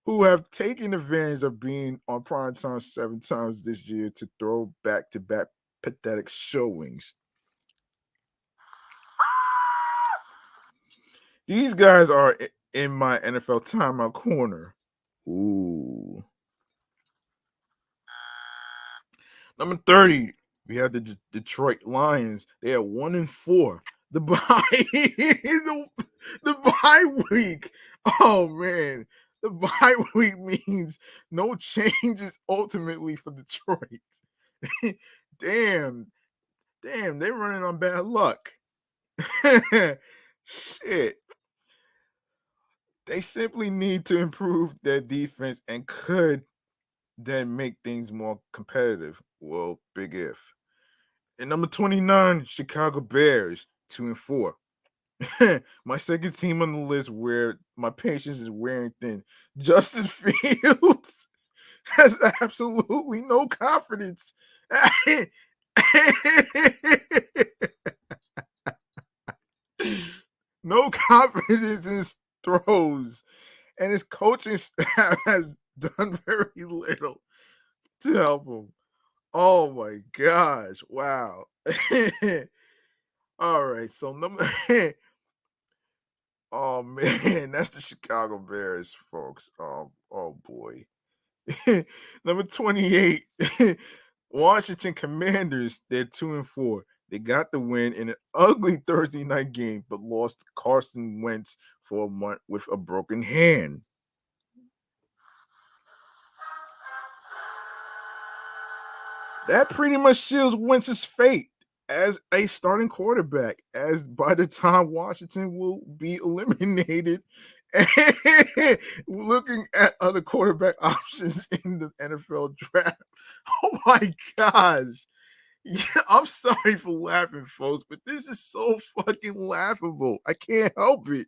Who have taken advantage of being on prime time 7 times this year to throw back to back pathetic showings. These guys are in my NFL timeout corner. Ooh. Number 30, we have the Detroit Lions. They are 1-4. The bye, the bye week. Oh man, the bye week means no changes ultimately for Detroit. damn, damn, they're running on bad luck. Shit. They simply need to improve their defense and could then make things more competitive. Well, big if. And number 29, Chicago Bears, 2-4. My second team on the list where my patience is wearing thin. Justin Fields has absolutely no confidence. No confidence in his throws. And his coaching staff has done very little to help him. Oh my gosh. Wow. All right. So number oh man, that's the Chicago Bears, folks. Oh boy. Number 28, Washington Commanders. They're 2-4. They got the win in an ugly Thursday night game, but lost Carson Wentz for a month with a broken hand. That pretty much seals Wentz's fate as a starting quarterback, as by the time Washington will be eliminated, looking at other quarterback options in the NFL draft. Oh my gosh. Yeah, I'm sorry for laughing, folks, but this is so fucking laughable. I can't help it.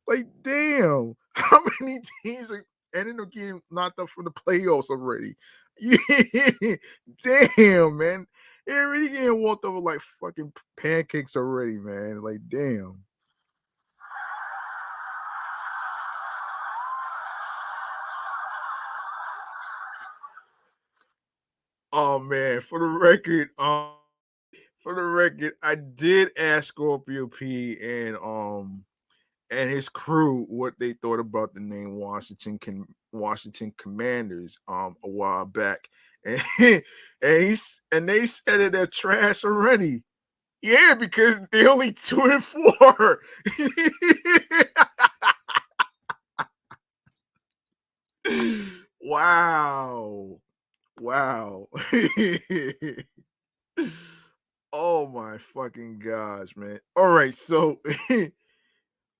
Like, damn, how many teams are ending up getting knocked up from the playoffs already? Yeah, damn, man. They're already getting walked over like fucking pancakes already, man. Like, damn. Oh man, for the record, I did ask Scorpio P and his crew what they thought about the name Washington Commanders a while back, and and they said that they're trash already. Yeah, because they only 2-4. Wow. Wow. Oh my fucking gosh, man. All right, so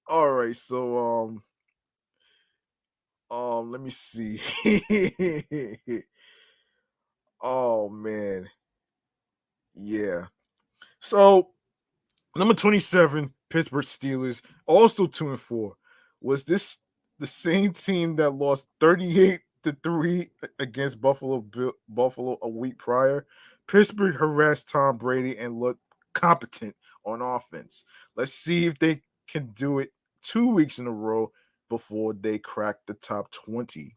all right, so let me see. Oh man. Yeah. So number 27, Pittsburgh Steelers, also 2-4. Was this the same team that lost 38-3 against Buffalo a week prior? Pittsburgh harassed Tom Brady and looked competent on offense. Let's see if they can do it 2 weeks in a row before they crack the top 20.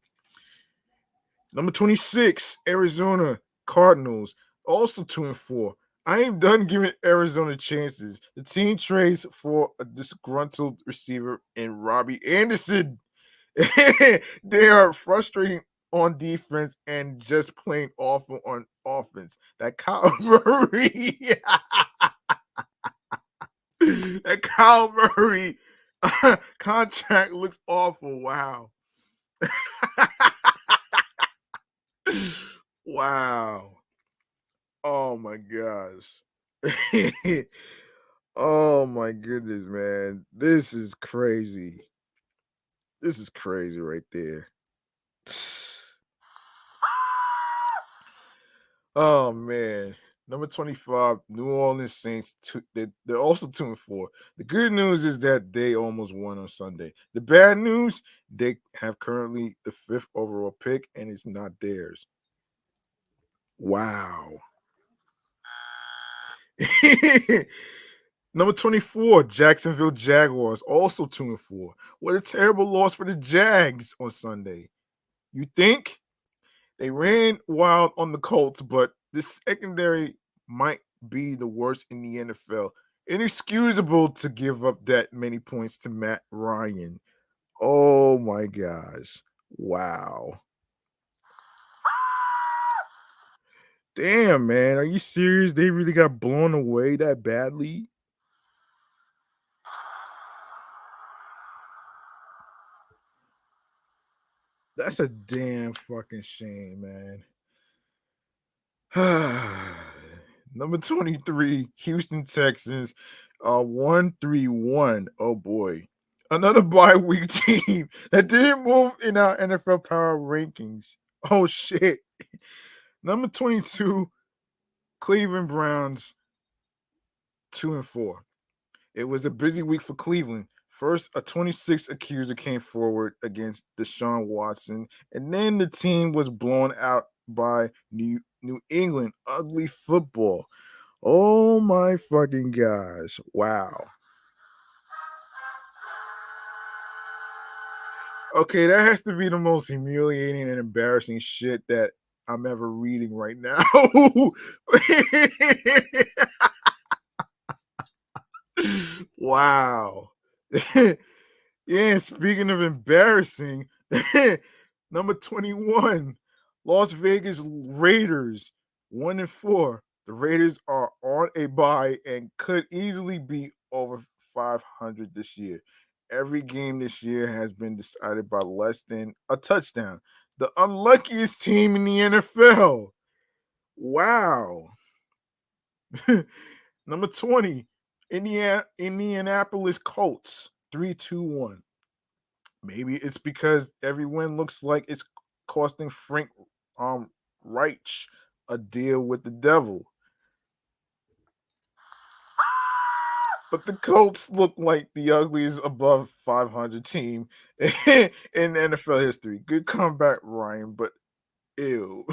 Number 26, Arizona Cardinals, also 2-4. I ain't done giving Arizona chances. The team trades for a disgruntled receiver in Robbie Anderson. They are frustrating on defense and just plain awful on offense. That Kyle Murray, that Kyle Murray contract looks awful. Wow. Wow. Oh my gosh. Oh my goodness, man. This is crazy. This is crazy right there. Oh man. Number 25, New Orleans Saints. They're also 2-4. The good news is that they almost won on Sunday. The bad news, they have currently the 5th overall pick, and it's not theirs. Wow. Number 24, Jacksonville Jaguars, also 2-4. What a terrible loss for the Jags on Sunday. You think they ran wild on the Colts, but this secondary might be the worst in the NFL. Inexcusable to give up that many points to Matt Ryan. Oh my gosh. Wow. Damn, man. Are you serious? They really got blown away that badly? That's a damn fucking shame, man. Number 23, Houston Texans, 1-3-1. Oh boy. Another bye week team that didn't move in our NFL power rankings. Oh shit. Number 22, Cleveland Browns, 2-4. It was a busy week for Cleveland. First, a 26 accuser came forward against Deshaun Watson, and then the team was blown out by New England. Ugly football. Oh my fucking gosh. Wow. Okay, that has to be the most humiliating and embarrassing shit that I'm ever reading right now. Wow. Yeah, speaking of embarrassing, number 21, Las Vegas Raiders, 1-4. The Raiders are on a bye and could easily be over 500 this year. Every game this year has been decided by less than a touchdown. The unluckiest team in the NFL. Wow. Number 20, Indianapolis Colts, 3-2-1. Maybe it's because every win looks like it's costing Frank Reich a deal with the devil. But the Colts look like the ugliest above 500 team in NFL history. Good comeback, Ryan, but ew.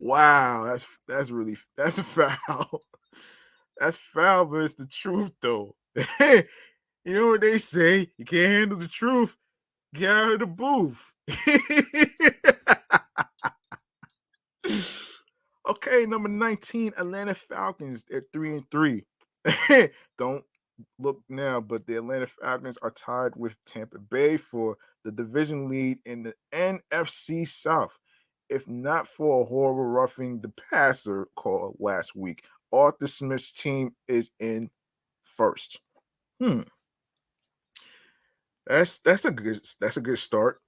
Wow, that's really that's foul. That's foul, but it's the truth though. You know what they say? You can't handle the truth. Get out of the booth. Okay, number 19, Atlanta Falcons. They're 3-3. Don't look now, but the Atlanta Falcons are tied with Tampa Bay for the division lead in the NFC South. if not for a horrible roughing the passer call last week. Arthur Smith's team is in first. That's a good start.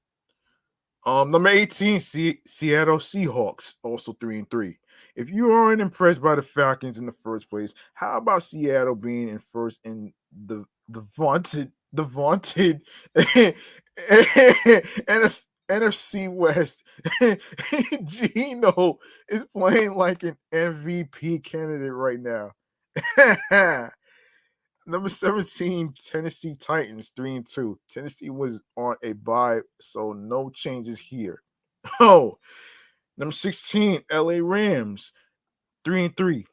Number 18, Seattle Seahawks, also 3-3. If you aren't impressed by the Falcons in the first place, how about Seattle being in first in the vaunted NFC West? Gino is playing like an MVP candidate right now. Number 17, Tennessee Titans, 3-2. Tennessee was on a bye, so no changes here. Oh, number 16, LA Rams, 3-3.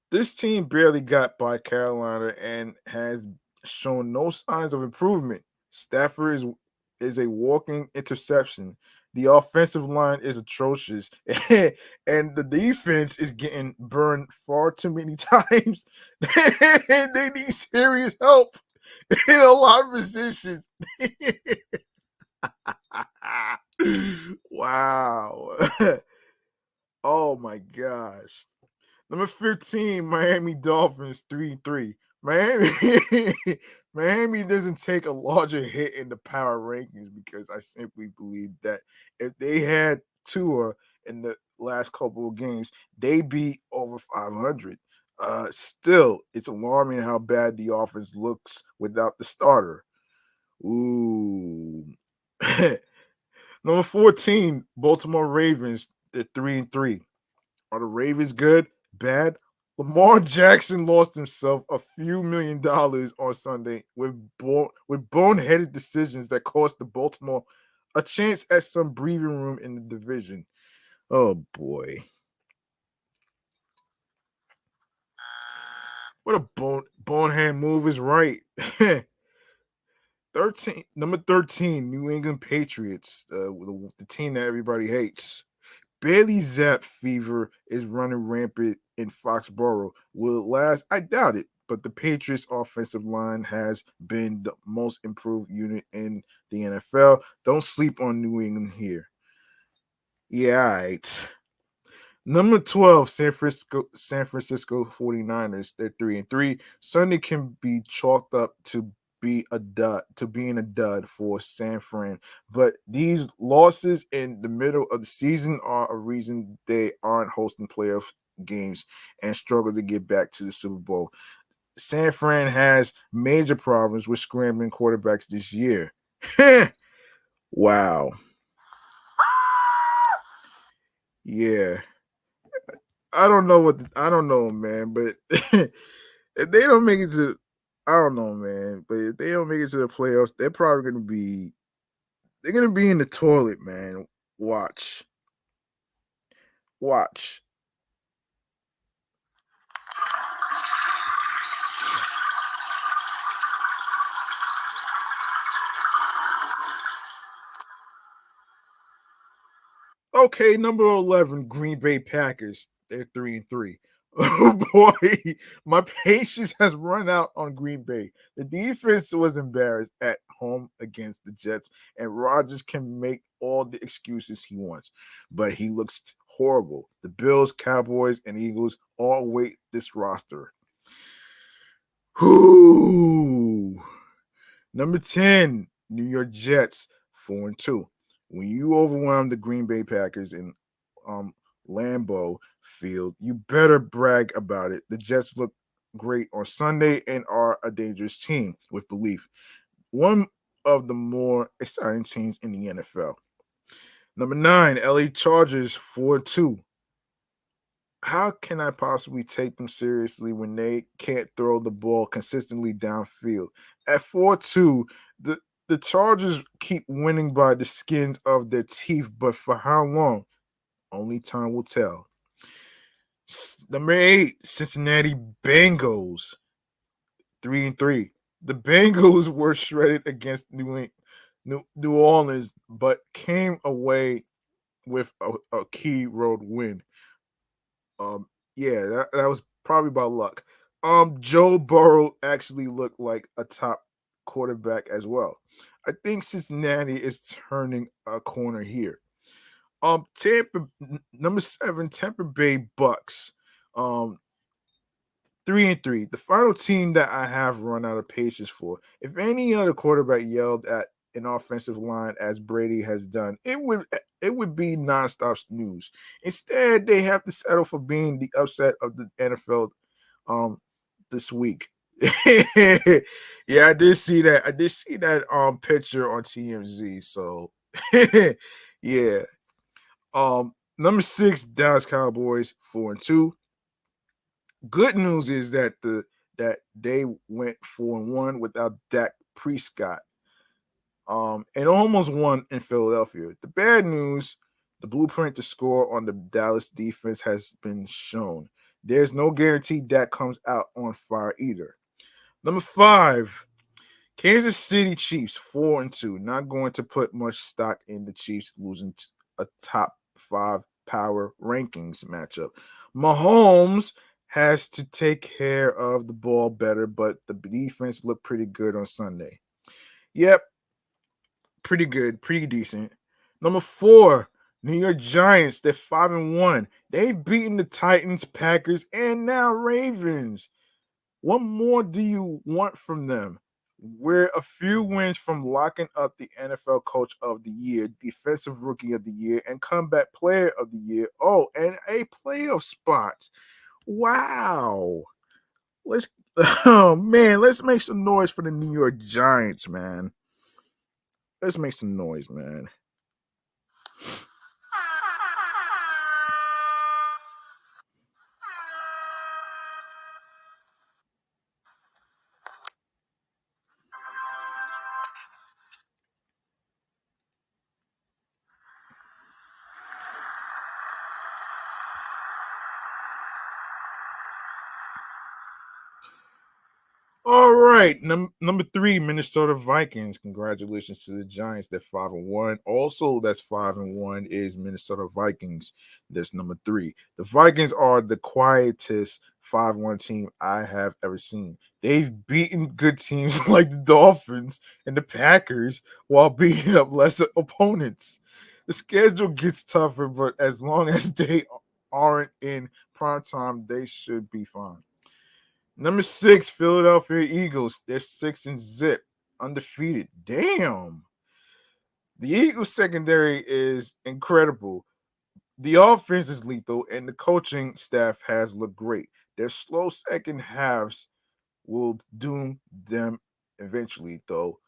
This team barely got by Carolina and has shown no signs of improvement. Stafford is a walking interception. The offensive line is atrocious, and the defense is getting burned far too many times. They need serious help in a lot of positions. Wow. Oh my gosh. Number 15, Miami Dolphins, 3-3. Miami Miami doesn't take a larger hit in the power rankings because I simply believe that if they had Tua in the last couple of games, they beat over 500. Still, it's alarming how bad the offense looks without the starter. Ooh. Number 14, Baltimore Ravens, they're 3-3. Are the Ravens good? Bad? Lamar Jackson lost himself a few $1,000,000 on Sunday with boneheaded decisions that cost the Baltimore a chance at some breathing room in the division. Oh boy. What a bonehead move is right. 13, number 13, New England Patriots, the team that everybody hates. Bailey Zapp fever is running rampant in Foxborough. Will it last? I doubt it. But the Patriots' offensive line has been the most improved unit in the NFL. Don't sleep on New England here. Yeah, all right. Number 12, San Francisco 49ers. They're 3-3. Sunday can be chalked up to being a dud for San Fran. But these losses in the middle of the season are a reason they aren't hosting playoff games and struggle to get back to the Super Bowl. San Fran has major problems with scrambling quarterbacks this year. Wow. Yeah. I don't know, man, but if they don't make it to, I don't know, man, but if they don't make it to the playoffs, they're gonna be in the toilet, man. Watch, watch. Okay, number 11, Green Bay Packers. They're 3-3. Oh boy, my patience has run out on Green Bay. The defense was embarrassed at home against the Jets, and Rodgers can make all the excuses he wants, but he looks horrible. The Bills, Cowboys, and Eagles all weight this roster. Whoo! Number 10, New York Jets, 4-2. When you overwhelm the Green Bay Packers in um, Lambeau Field, you better brag about it. The Jets look great on Sunday and are a dangerous team with belief. One of the more exciting teams in the NFL. Number 9, LA Chargers, 4-2. How can I possibly take them seriously when they can't throw the ball consistently downfield? At 4-2, the Chargers keep winning by the skins of their teeth, but for how long? Only time will tell. Number 8, Cincinnati Bengals, 3-3. The Bengals were shredded against New Orleans, but came away with a key road win. Yeah, that was probably by luck. Joe Burrow actually looked like a top quarterback as well. I think Cincinnati is turning a corner here. Number 7, Tampa Bay Bucks. 3-3. The final team that I have run out of patience for. If any other quarterback yelled at an offensive line as Brady has done, it would be nonstop snooze. Instead, they have to settle for being the upset of the NFL this week. Yeah, I did see that. I did see that picture on TMZ. So yeah. Number 6, Dallas Cowboys 4-2. Good news is that they went 4-1 without Dak Prescott. And almost won in Philadelphia. The bad news, the blueprint to score on the Dallas defense has been shown. There's no guarantee Dak comes out on fire either. Number 5, Kansas City Chiefs 4-2. Not going to put much stock in the Chiefs losing a top 5 power rankings matchup. Mahomes has to take care of the ball better, but the defense looked pretty good on Sunday. Yep, pretty good, pretty decent. Number 4, New York Giants. They're 5-1. They've beaten the Titans, Packers, and now Ravens. What more do you want from them? We're a few wins from locking up the NFL Coach of the Year, Defensive Rookie of the Year, and Comeback Player of the Year. Oh, and a playoff spot. Wow. Let's oh man, let's make some noise for the New York Giants, man. Let's make some noise, man. All right, number 3, Minnesota Vikings. Congratulations to the Giants. They're 5-1. Also, that's 5-1 is Minnesota Vikings. That's number 3. The Vikings are the quietest 5-1 team I have ever seen. They've beaten good teams like the Dolphins and the Packers while beating up lesser opponents. The schedule gets tougher, but as long as they aren't in prime time, they should be fine. Number 6, Philadelphia Eagles. They're 6-0, undefeated. Damn. The Eagles secondary is incredible. The offense is lethal, and the coaching staff has looked great. Their slow second halves will doom them eventually, though.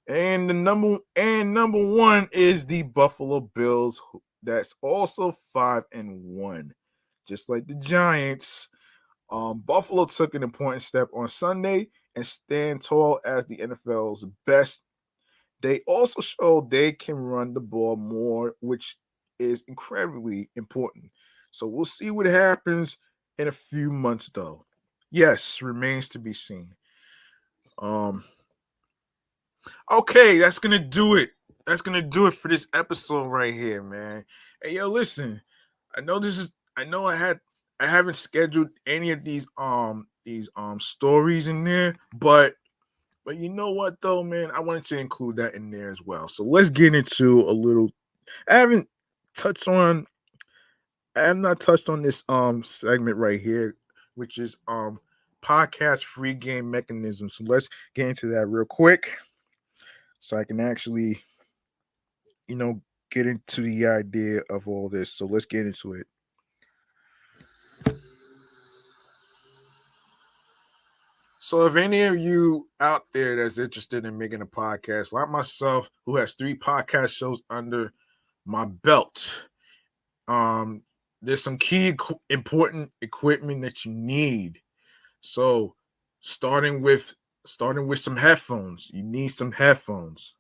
And the number 1 is the Buffalo Bills. That's also 5-1, just like the Giants. Buffalo took an important step on Sunday and stand tall as the NFL's best. They also showed they can run the ball more, which is incredibly important. So we'll see what happens in a few months, though. Yes, remains to be seen. Um, okay, that's gonna do it. That's gonna do it for this episode right here, man. Hey, yo, listen. I know this is. I know I haven't scheduled any of these stories in there, but you know what though, man, I wanted to include that in there as well. So let's get into a little. I haven't touched on. I have not touched on this segment right here, which is podcast free game mechanism. So let's get into that real quick, so I can actually you know get into the idea of all this. So let's get into it. So if any of you out there that's interested in making a podcast, like myself, who has 3 podcast shows under my belt, there's some key important equipment that you need. So starting with some headphones. You need some headphones.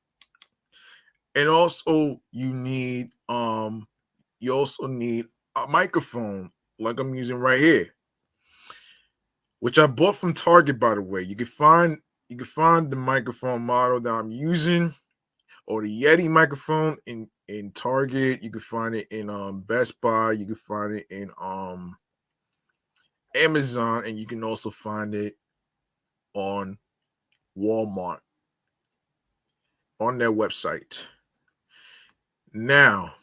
And also you also need a microphone like I'm using right here, which I bought from Target, by the way. You can find the microphone model that I'm using, or the Yeti microphone in Target. You can find it in Best Buy. You can find it in Amazon, and you can also find it on Walmart on their website. Now,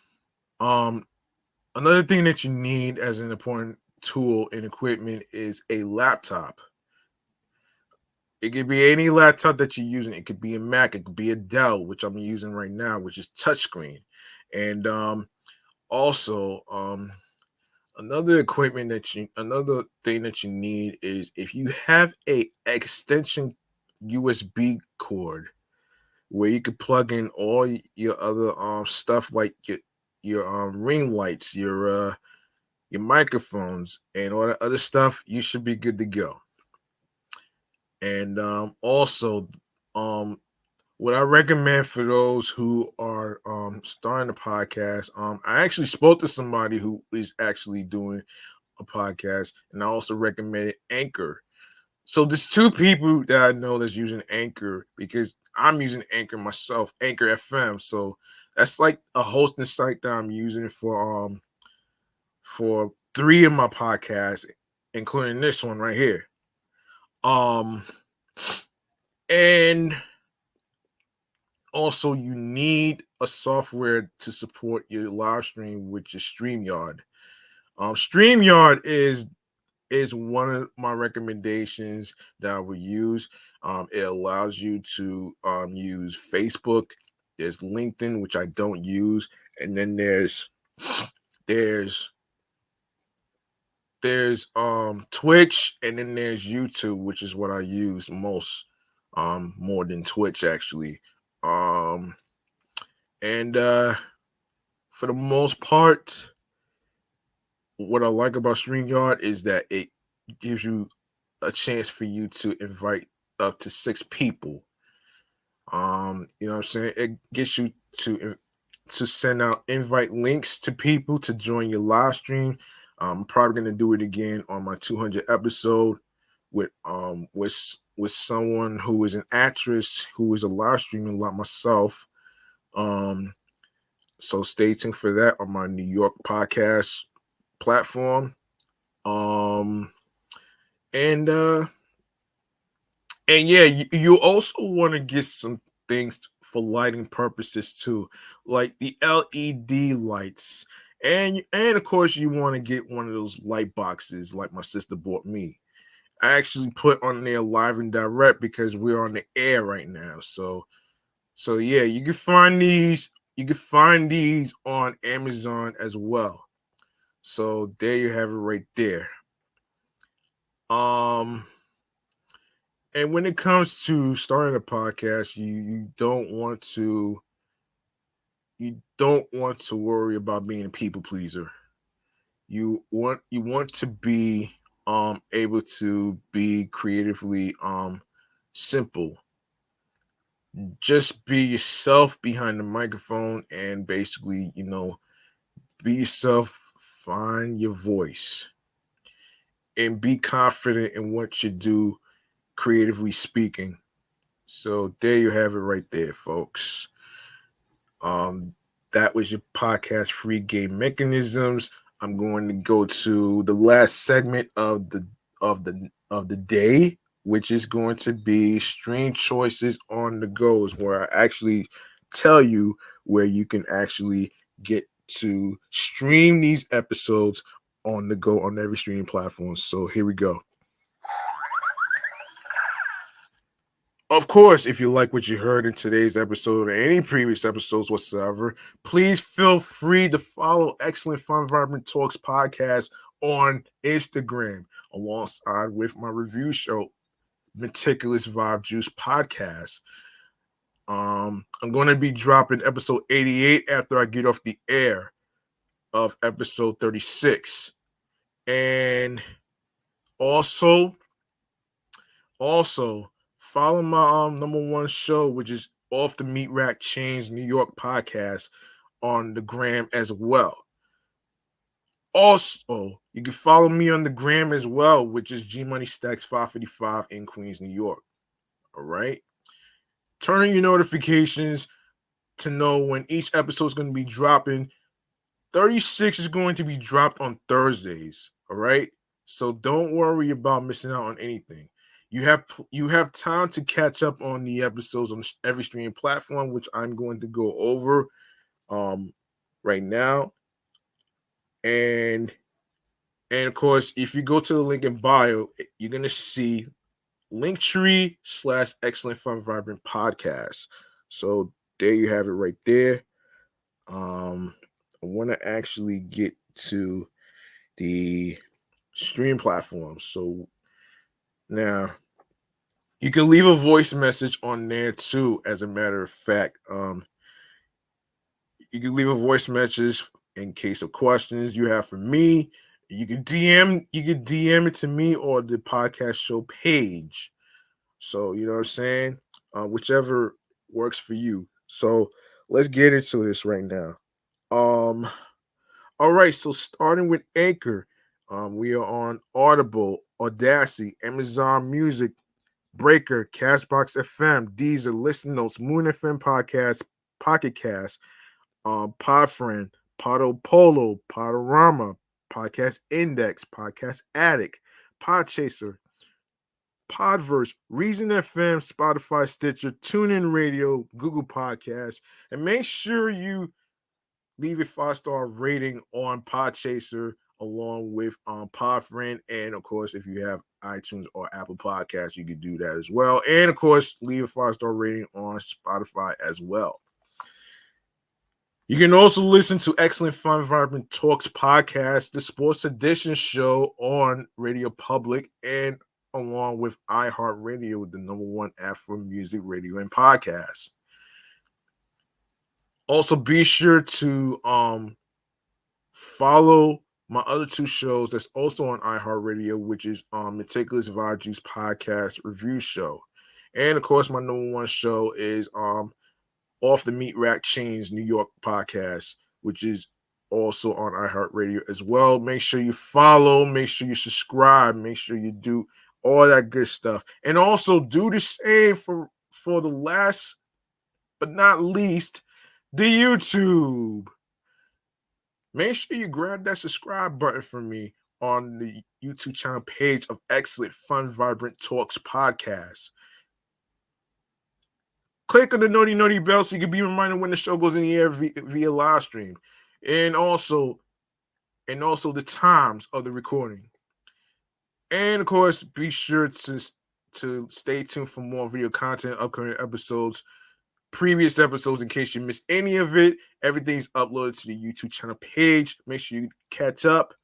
Another thing that you need as an important tool and equipment is a laptop. It could be any laptop that you're using. It could be a Mac. It could be a Dell, which I'm using right now, which is touchscreen. And also, another thing that you need is if you have a extension USB cord where you could plug in all your other stuff like your ring lights, your microphones, and all that other stuff, you should be good to go. And also, um, what I recommend for those who are starting a podcast, I actually spoke to somebody who is actually doing a podcast, and I also recommended Anchor. So there's two people that I know that's using Anchor because I'm using Anchor myself, Anchor FM. So that's like a hosting site that I'm using for three of my podcasts, including this one right here. Um and also you need a software to support your live stream, which is StreamYard. StreamYard is one of my recommendations that I would use. It allows you to use Facebook. There's LinkedIn, which I don't use, and then there's there's Twitch, and then there's YouTube, which is what I use most, more than Twitch actually. Um, and For the most part, what I like about StreamYard is that it gives you a chance for you to invite up to 6 people. You know what I'm saying? It gets you to send out invite links to people to join your live stream. I'm probably gonna do it again on my 200 episode with someone who is an actress who is a live streamer like myself. Um, so stay tuned for that on my New York podcast platform. Um, and uh, And yeah, you also want to get some things for lighting purposes too, like the LED lights. And of course you want to get one of those light boxes like my sister bought me. I actually put on there live and direct because we're on the air right now. So yeah, you can find these on Amazon as well. So there you have it right there. Um and when it comes to starting a podcast, you don't want to worry about being a people pleaser. You want to be able to be creatively simple. Just be yourself behind the microphone and basically, be yourself, find your voice, and be confident in what you do creatively speaking. So there you have it right there, folks. Um, that was your podcast free game mechanisms. I'm going to go to the last segment of the day, which is going to be stream choices on the goes, where I actually tell you where you can actually get to stream these episodes on the go on every streaming platform. So here we go. Of course, if you like what you heard in today's episode or any previous episodes whatsoever, please feel free to follow Excellent Fun Vibrant Talks podcast on Instagram alongside with my review show, Meticulous Vibe Juice podcast. I'm going to be dropping episode 88 after I get off the air of episode 36. And also, also, follow my number one show, which is Off the Meat Rack Chains New York podcast on the gram as well. Also, you can follow me on the gram as well, which is G Money Stacks 555 in Queens, New York. All right. Turn on your notifications to know when each episode is going to be dropping. 36 is going to be dropped on Thursdays. All right. So don't worry about missing out on anything. You have time to catch up on the episodes on every streaming platform, which I'm going to go over right now. And of course, if you go to the link in bio, you're gonna see Linktree/Excellent Fun Vibrant Podcast. So there you have it right there. I want to actually get to the stream platform. So now you can leave a voice message on there too. As a matter of fact, you can leave a voice message in case of questions you have for me. You can DM it to me or the podcast show page. So you know what I'm saying? Whichever works for you. So let's get into this right now. All right, so starting with Anchor, we are on Audible, Audacity, Amazon Music, Breaker, Castbox FM, Deezer, Listen Notes, Moon FM Podcast, Pocket Cast, Podfriend, Podo Polo, Podorama, Podcast Index, Podcast Addict, Podchaser, Podverse, Reason FM, Spotify, Stitcher, TuneIn Radio, Google Podcasts, and make sure you leave a 5-star rating on Podchaser along with Podfriend, and of course, if you have iTunes or Apple Podcasts, you can do that as well. And of course, leave a 5-star rating on Spotify as well. You can also listen to Excellent Fun Vibrant Talks podcast, the sports edition show on Radio Public, and along with iHeartRadio, the #1 app for music, radio, and podcasts. Also, be sure to follow my other 2 shows that's also on iHeartRadio, which is Meticulous Vibe Juice Podcast Review Show. And of course, my #1 show is Off the Meat Rack Chains New York Podcast, which is also on iHeartRadio as well. Make sure you follow, make sure you subscribe, make sure you do all that good stuff. And also do the same for the last but not least, the YouTube. Make sure you grab that subscribe button for me on the YouTube channel page of Excellent Fun Vibrant Talks Podcast. Click on the naughty bell so you can be reminded when the show goes in the air via live stream. And also the times of the recording. And of course, be sure to stay tuned for more video content, upcoming episodes, previous episodes in case you missed any of it. Everything's uploaded to the YouTube channel page. Make sure you catch up.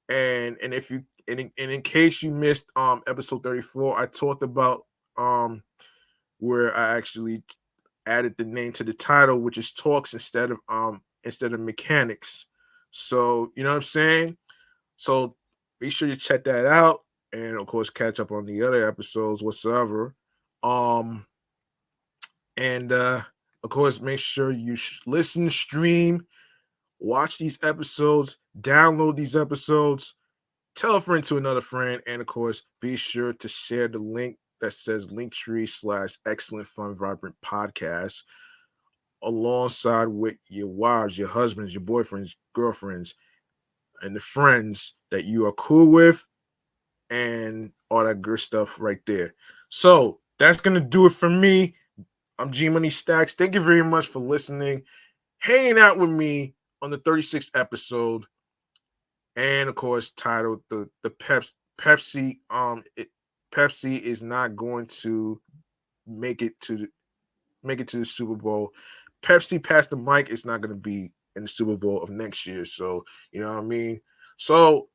And if you in case you missed episode 34, I talked about where I actually added the name to the title, which is Talks instead of Mechanics. So you know what I'm saying? So be sure you check that out, and of course catch up on the other episodes whatsoever. And of course make sure you listen, stream, watch these episodes, download these episodes, tell a friend to another friend, and of course be sure to share the link that says Linktree/Excellent Fun Vibrant Podcast alongside with your wives, your husbands, your boyfriends, girlfriends, and the friends that you are cool with, and all that good stuff right there. So that's gonna do it for me. I'm G Money Stacks. Thank you very much for listening, hanging out with me on the 36th episode, and of course titled the Pepsi. Pepsi is not going to make it to the Super Bowl. Pepsi past the mic is not going to be in the Super Bowl of next year. So you know what I mean. So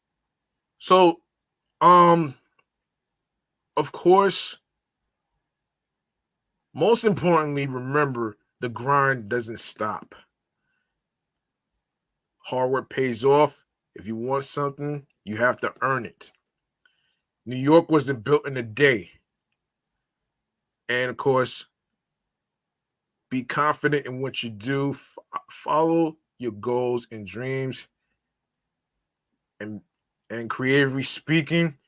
of course, most importantly, remember the grind doesn't stop. Hard work pays off. If you want something, you have to earn it. New York wasn't built in a day. And of course, be confident in what you do. Follow your goals and dreams. And creatively speaking,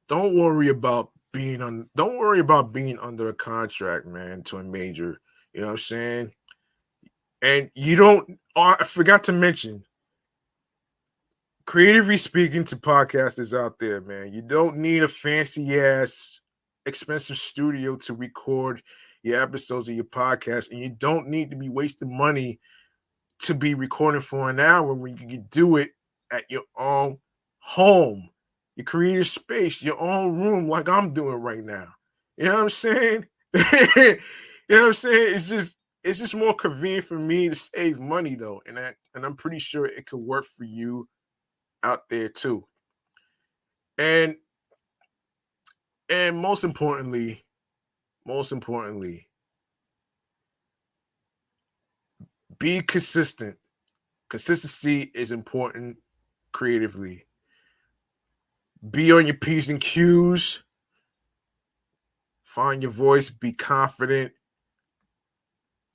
don't worry about being under a contract, man, to a major. You know what I'm saying? And you don't. I forgot to mention, creatively speaking to podcasters out there, man, you don't need a fancy ass expensive studio to record your episodes of your podcast, and you don't need to be wasting money to be recording for an hour when you can do it at your own home. You create a space, your own room, like I'm doing right now. You know what I'm saying? You know what I'm saying? It's just more convenient for me to save money though, and I'm pretty sure it could work for you out there too. And most importantly, be consistent. Consistency is important creatively. Be on your P's and Q's. Find your voice. Be confident.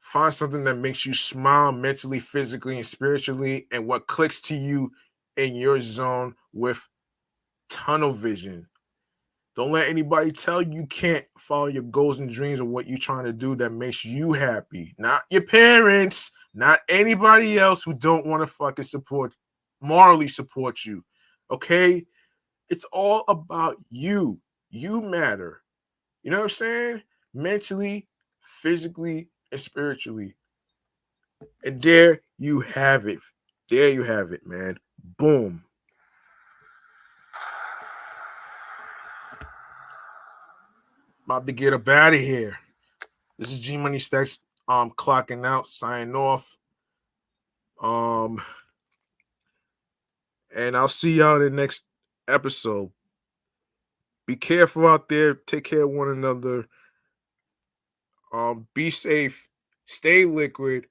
Find something that makes you smile mentally, physically, and spiritually, and what clicks to you in your zone with tunnel vision. Don't let anybody tell you can't follow your goals and dreams of what you're trying to do that makes you happy. Not your parents, not anybody else who don't want to fucking morally support you. Okay? It's all about you. You matter. You know what I'm saying? Mentally, physically, and spiritually. And there you have it. There you have it, man. Boom. About to get up out of here. This is G Money Stacks clocking out, signing off. And I'll see y'all in the next episode. Be careful out there, take care of one another. Be safe, stay liquid,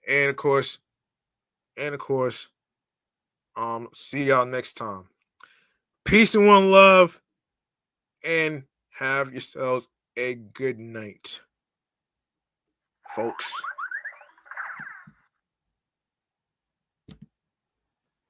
and of course, see y'all next time. Peace and one love, and have yourselves a good night, folks.